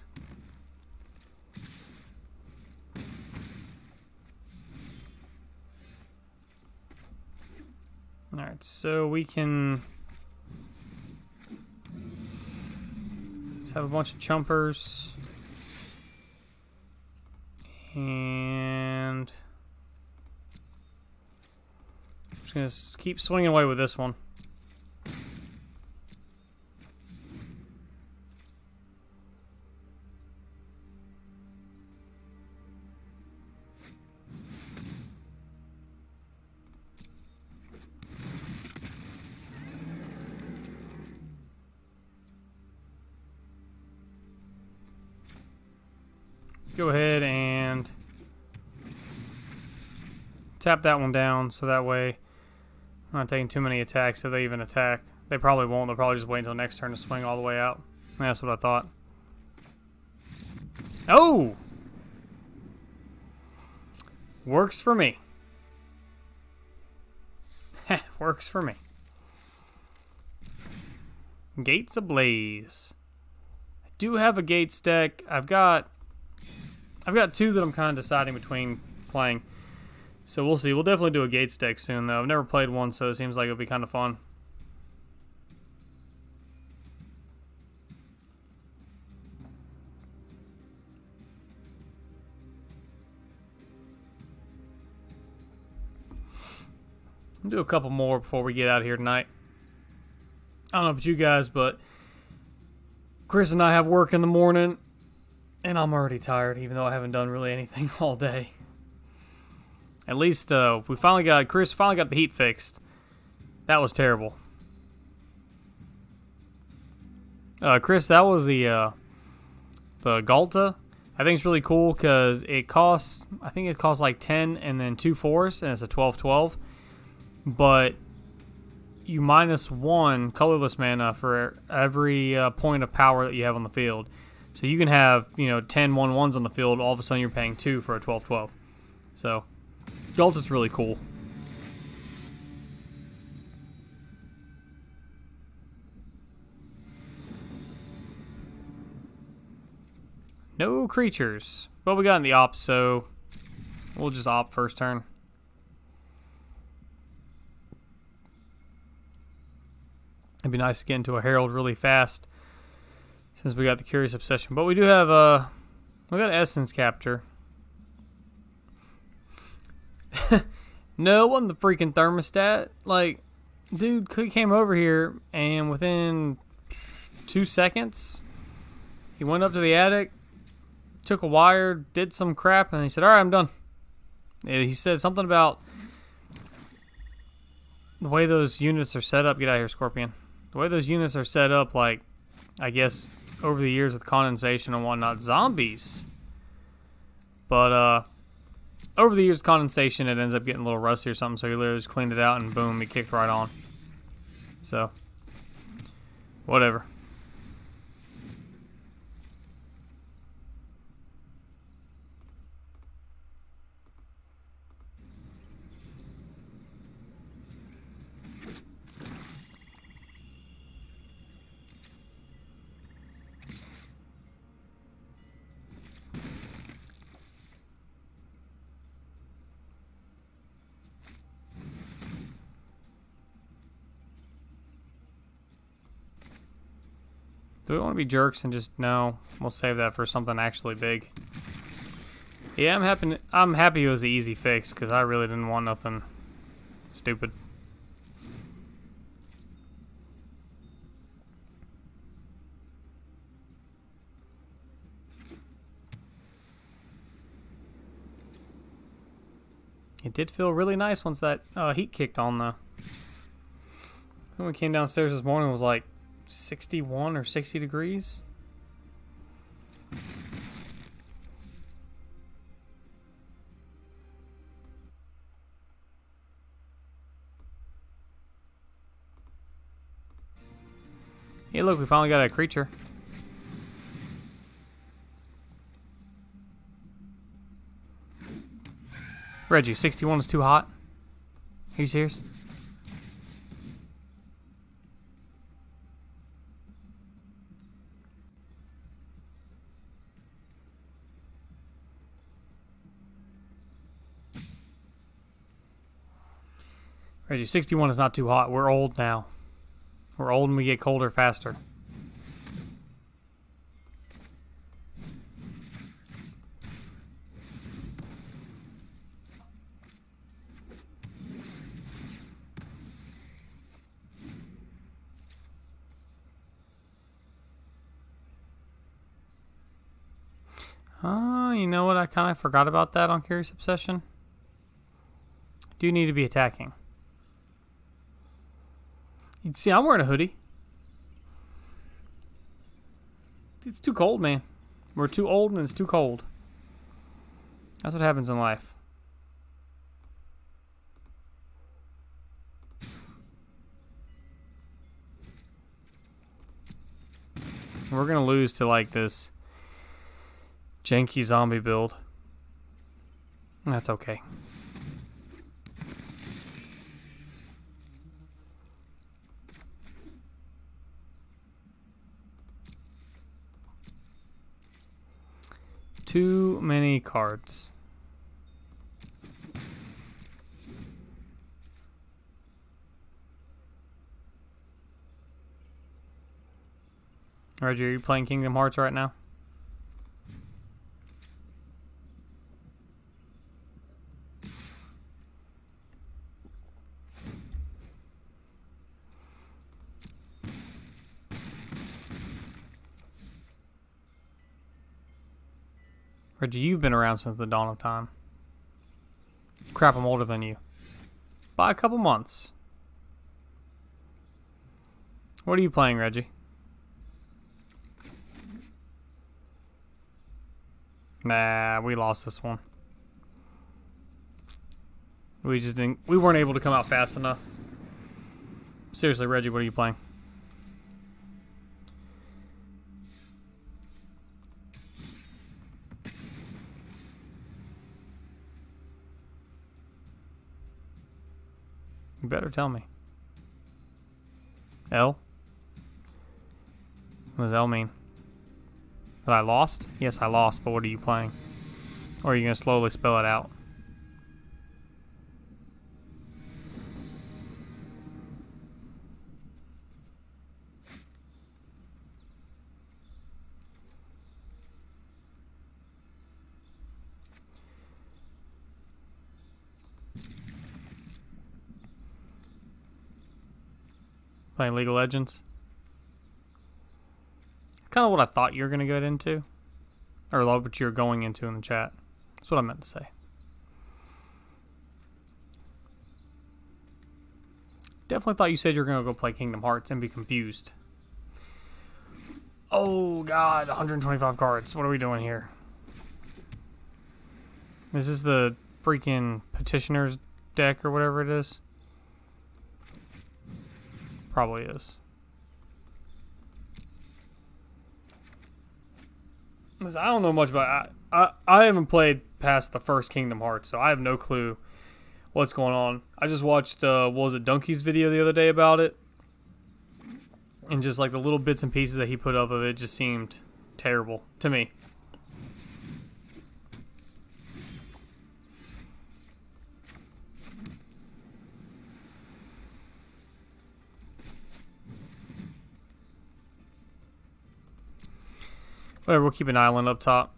Alright, so we can just have a bunch of chumpers. And I'm just gonna keep swinging away with this one. Go ahead and tap that one down, so that way I'm not taking too many attacks if they even attack. They probably won't. They'll probably just wait until next turn to swing all the way out. That's what I thought. Oh! Works for me. Works for me. Gates ablaze. I do have a Gates deck. I've got 2 that I'm kind of deciding between playing. So we'll see. We'll definitely do a Gates deck soon, though. I've never played one, so it seems like it'll be kind of fun. I'll do a couple more before we get out of here tonight. I don't know about you guys, but Chris and I have work in the morning. And I'm already tired, even though I haven't done really anything all day. At least Chris finally got the heat fixed. That was terrible. Chris, that was the Galta. I think it's really cool because it costs, I think it costs like 10 and then 2 4s, and it's a 12/12. But you -1 colorless mana for every point of power that you have on the field. So you can have, 10 1/1s on the field, all of a sudden you're paying 2 for a 12/12. So, Galta's really cool. No creatures. But we got in the op, so we'll just op first turn. It'd be nice to get into a Herald really fast since we got the Curious Obsession. But we do have we got Essence Capture. No, it wasn't the freaking thermostat. Like, dude came over here and within 2 seconds he went up to the attic, took a wire, did some crap, and he said, "Alright, I'm done." He said something about the way those units are set up. Get out of here, Scorpion. The way those units are set up, like, I guess, over the years with condensation and whatnot, zombies. But, over the years with condensation, it ends up getting a little rusty or something, so he literally just cleaned it out and boom, he kicked right on. So, whatever. Do we want to be jerks and just no? We'll save that for something actually big. Yeah, I'm happy it was an easy fix because I really didn't want nothing stupid. It did feel really nice once that heat kicked on though. When we came downstairs this morning, it was like 61 or 60 degrees. Hey, look, we finally got a creature. Reggie, 61 is too hot? Are you serious? Reggie, 61 is not too hot. We're old now. We're old and we get colder faster. You know what? I kind of forgot about that on Curious Obsession. Do you need to be attacking? You see, I'm wearing a hoodie. It's too cold, man. We're too old and it's too cold. That's what happens in life. We're gonna lose to like this janky zombie build. That's okay. Too many cards. Reggie, are you playing Kingdom Hearts right now? Reggie, you've been around since the dawn of time. Crap, I'm older than you. By a couple months. What are you playing, Reggie? Nah, we lost this one. We just didn't. We weren't able to come out fast enough. Seriously, Reggie, what are you playing? You better tell me. L? What does L mean? That I lost? Yes, I lost, but what are you playing? Or are you going to slowly spell it out? Playing League of Legends? Kind of what I thought you were going to get into. Or what you're going into in the chat. That's what I meant to say. Definitely thought you said you were going to go play Kingdom Hearts and be confused. Oh, God. 125 cards. What are we doing here? Is this the freaking Petitioner's deck or whatever it is? Probably is. I don't know much about it. I haven't played past the first Kingdom Hearts, so I have no clue what's going on. I just watched, what was it, Donkey's video the other day about it. And just like the little bits and pieces that he put up of it just seemed terrible to me. Whatever, we'll keep an island up top.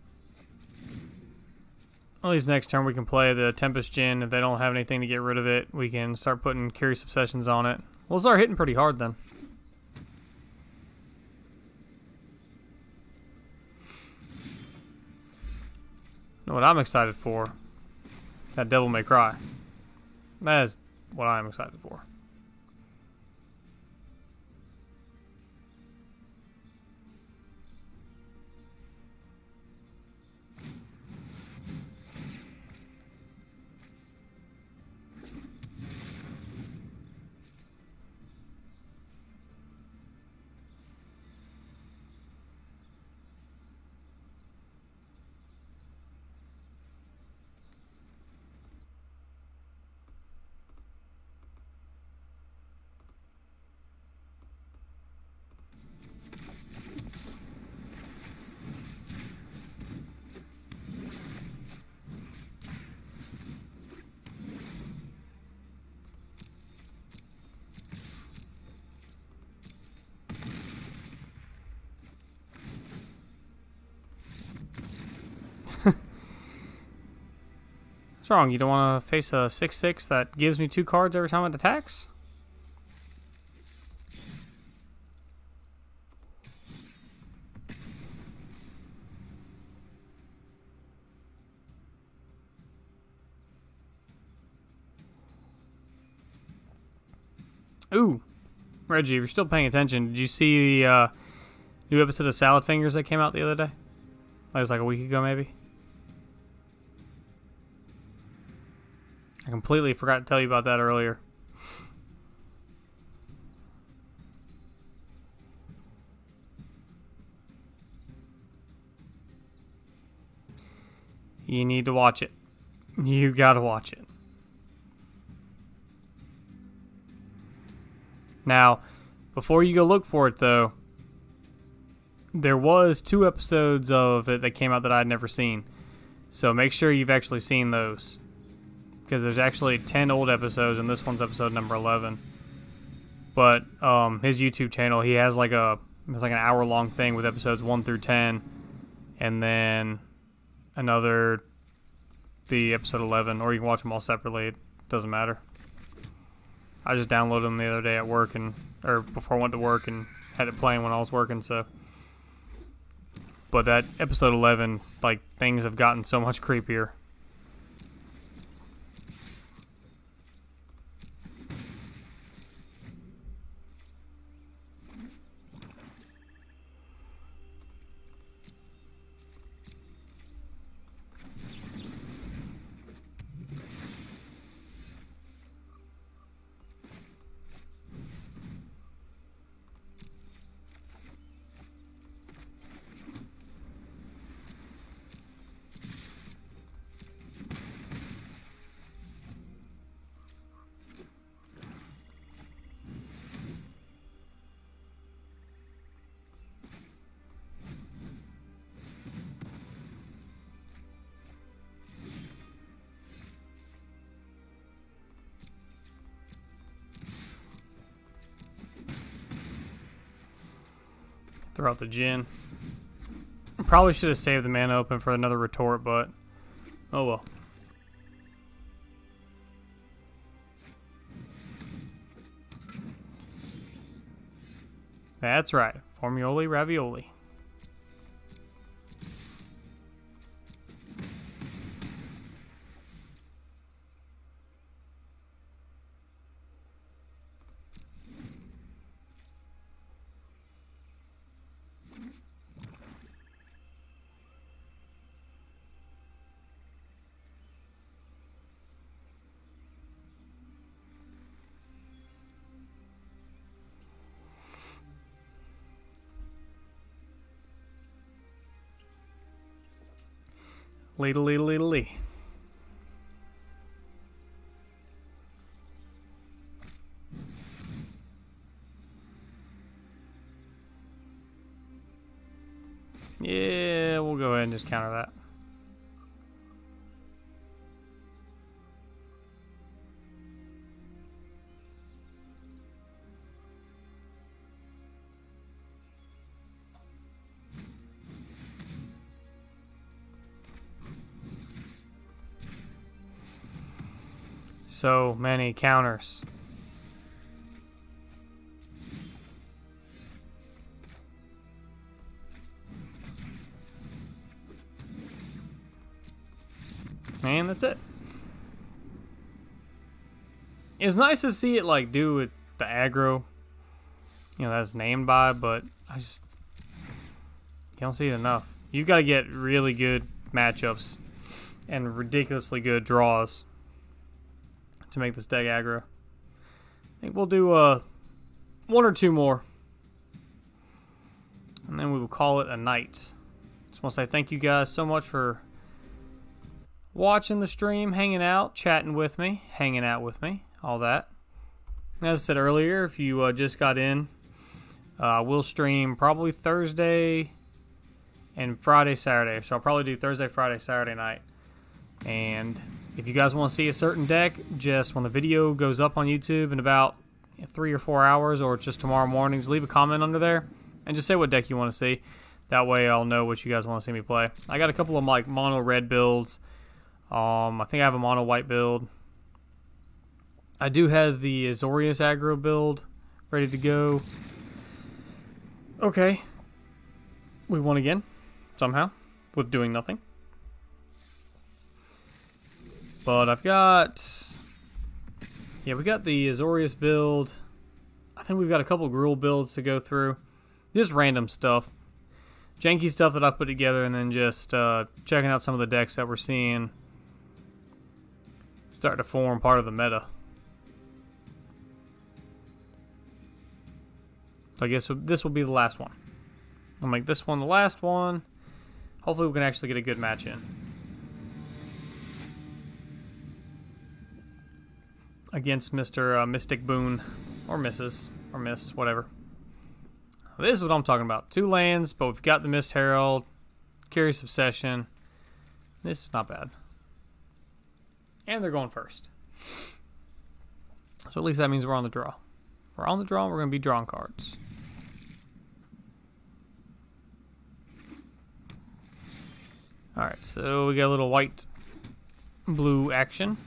At least next turn we can play the Tempest Djinn. If they don't have anything to get rid of it, we can start putting Curious Obsessions on it. We'll start hitting pretty hard then. You know what I'm excited for? That Devil May Cry. That is what I'm excited for. What's wrong? You don't want to face a 6/6 that gives me 2 cards every time it attacks? Ooh. Reggie, if you're still paying attention, did you see the new episode of Salad Fingers that came out the other day? That was like a week ago, maybe? I completely forgot to tell you about that earlier. You need to watch it. You gotta watch it. Now, before you go look for it, though, there was 2 episodes of it that came out that I'd never seen. So make sure you've actually seen those. Because there's actually 10 old episodes, and this one's episode number 11. But his YouTube channel, he has like it's like an hour-long thing with episodes 1 through 10, and then the episode 11, or you can watch them all separately. It doesn't matter. I just downloaded them the other day at work, or before I went to work, and had it playing when I was working. So, but that episode 11, like, things have gotten so much creepier. Throw out the Djinn. Probably should have saved the mana open for another retort, but oh well. That's right. Formioli ravioli. Ladle, ladle, ladle, ladle. Yeah, we'll go ahead and just counter that. So many counters. And that's it. It's nice to see it like do with the aggro, you know, that's named by, but I just you don't see it enough. You got to get really good matchups and ridiculously good draws to make this deck aggro. I think we'll do one or two more, and then we will call it a night. Just want to say thank you guys so much for watching the stream, hanging out, chatting with me, hanging out with me, all that. As I said earlier, if you just got in, we'll stream probably Thursday and Friday, Saturday. So I'll probably do Thursday, Friday, Saturday night. And if you guys want to see a certain deck, just when the video goes up on YouTube in about 3 or 4 hours, or just tomorrow mornings, leave a comment under there and just say what deck you want to see. That way I'll know what you guys want to see me play. I got a couple of like mono red builds. I think I have a mono white build. I do have the Azorius aggro build ready to go. Okay. We won again, somehow, with doing nothing. But I've got... yeah, we got the Azorius build. I think we've got a couple Gruul builds to go through. Just random stuff. Janky stuff that I put together, and then just checking out some of the decks that we're seeing start to form part of the meta. So I guess this will be the last one. I'll make this one the last one. Hopefully we can actually get a good match in. Against Mr. Mystic Boon. Or Mrs. Or Miss. Whatever. This is what I'm talking about. 2 lands, but we've got the Mist Herald. Curious Obsession. This is not bad. And they're going first. So at least that means we're on the draw. We're on the draw, we're going to be drawing cards. Alright, so we got a little white-blue action.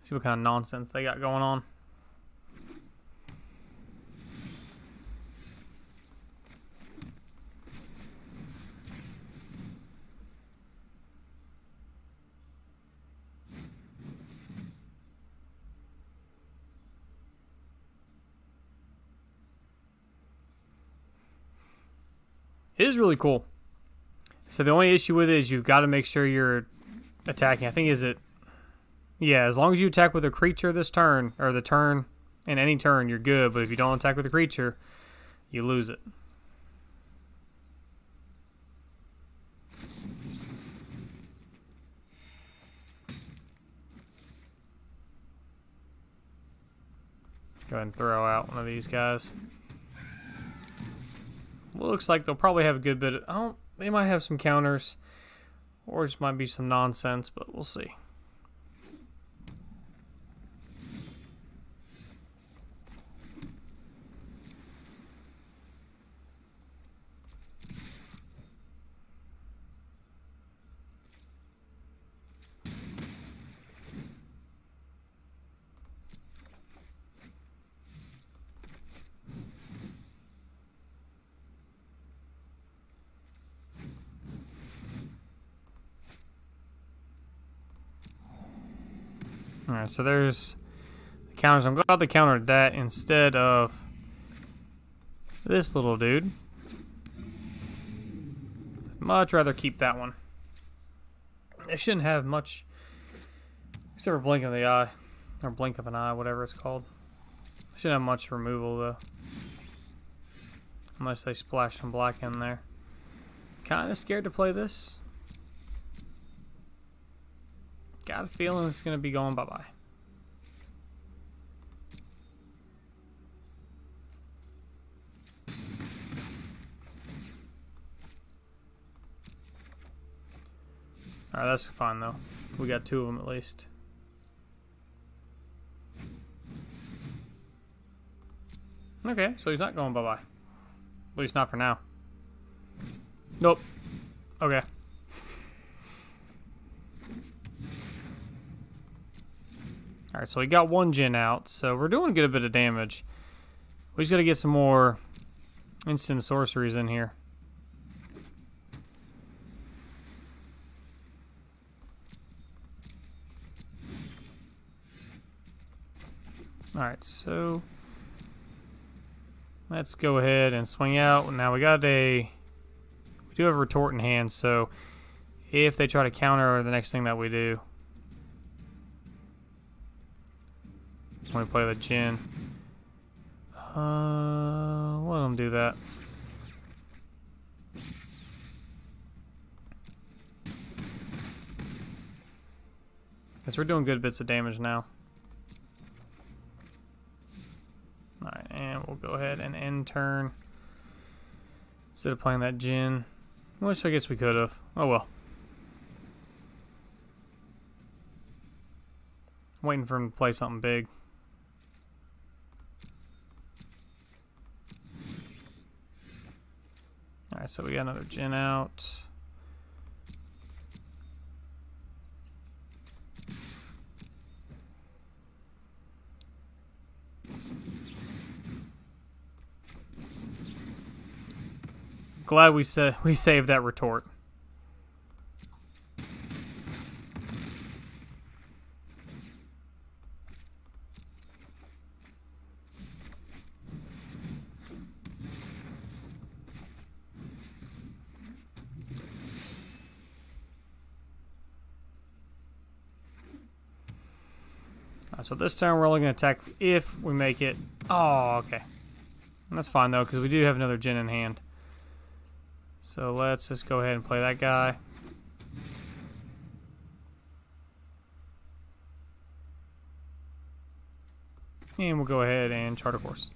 See what kind of nonsense they got going on. It is really cool. So the only issue with it is you've got to make sure you're attacking. I think yeah, as long as you attack with a creature this turn, or the turn in any turn, you're good. But if you don't attack with a creature, you lose it. Go ahead and throw out one of these guys. Looks like they'll probably have a good bit of... they might have some counters. Or it just might be some nonsense, but we'll see. Alright, so there's the counters. I'm glad they countered that instead of this little dude. Much rather keep that one. It shouldn't have much, except for blink of the eye, or blink of an eye, whatever it's called. Shouldn't have much removal though, unless they splash some black in there. Kind of scared to play this. Got a feeling it's going to be going bye-bye. Alright, that's fine though. We got 2 of them at least. Okay, so he's not going bye-bye. At least not for now. Nope. Okay. Alright, so we got 1 Djinn out, so we're doing a good bit of damage. We just gotta get some more instant sorceries in here. Alright, so let's go ahead and swing out. Now we do have a retort in hand, so if they try to counter the next thing that we do, when we play the Djinn, let them do that. Because we're doing good bits of damage now. Alright, and we'll go ahead and end turn instead of playing that Djinn, which I guess we could have. Oh well. Waiting for him to play something big. Alright, so we got another Djinn out. Glad we saved that retort. So this turn we're only going to attack if we make it. Oh, okay. That's fine though, because we do have another Djinn in hand. So let's just go ahead and play that guy. And we'll go ahead and chart a course.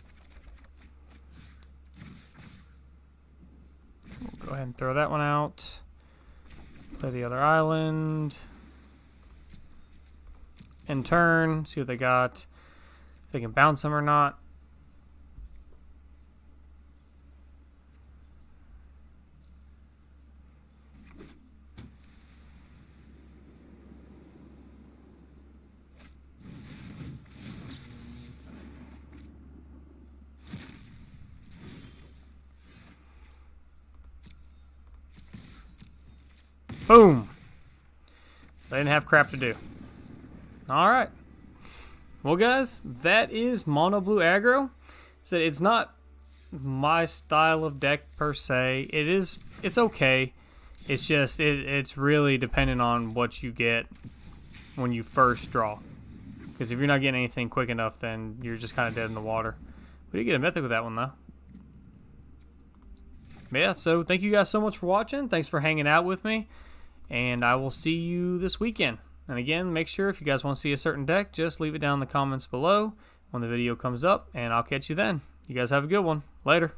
We'll go ahead and throw that one out. Play the other island. In turn, see what they got. If they can bounce them or not. Boom! So they didn't have crap to do. Alright. Well guys, that is Mono Blue Aggro. So it's not my style of deck per se. It's okay. It's just it's really dependent on what you get when you first draw. Because if you're not getting anything quick enough, then you're just kind of dead in the water. We did get a mythic with that one though. But yeah, so thank you guys so much for watching. Thanks for hanging out with me. And I will see you this weekend. And again, make sure if you guys want to see a certain deck, just leave it down in the comments below when the video comes up, and I'll catch you then. You guys have a good one. Later.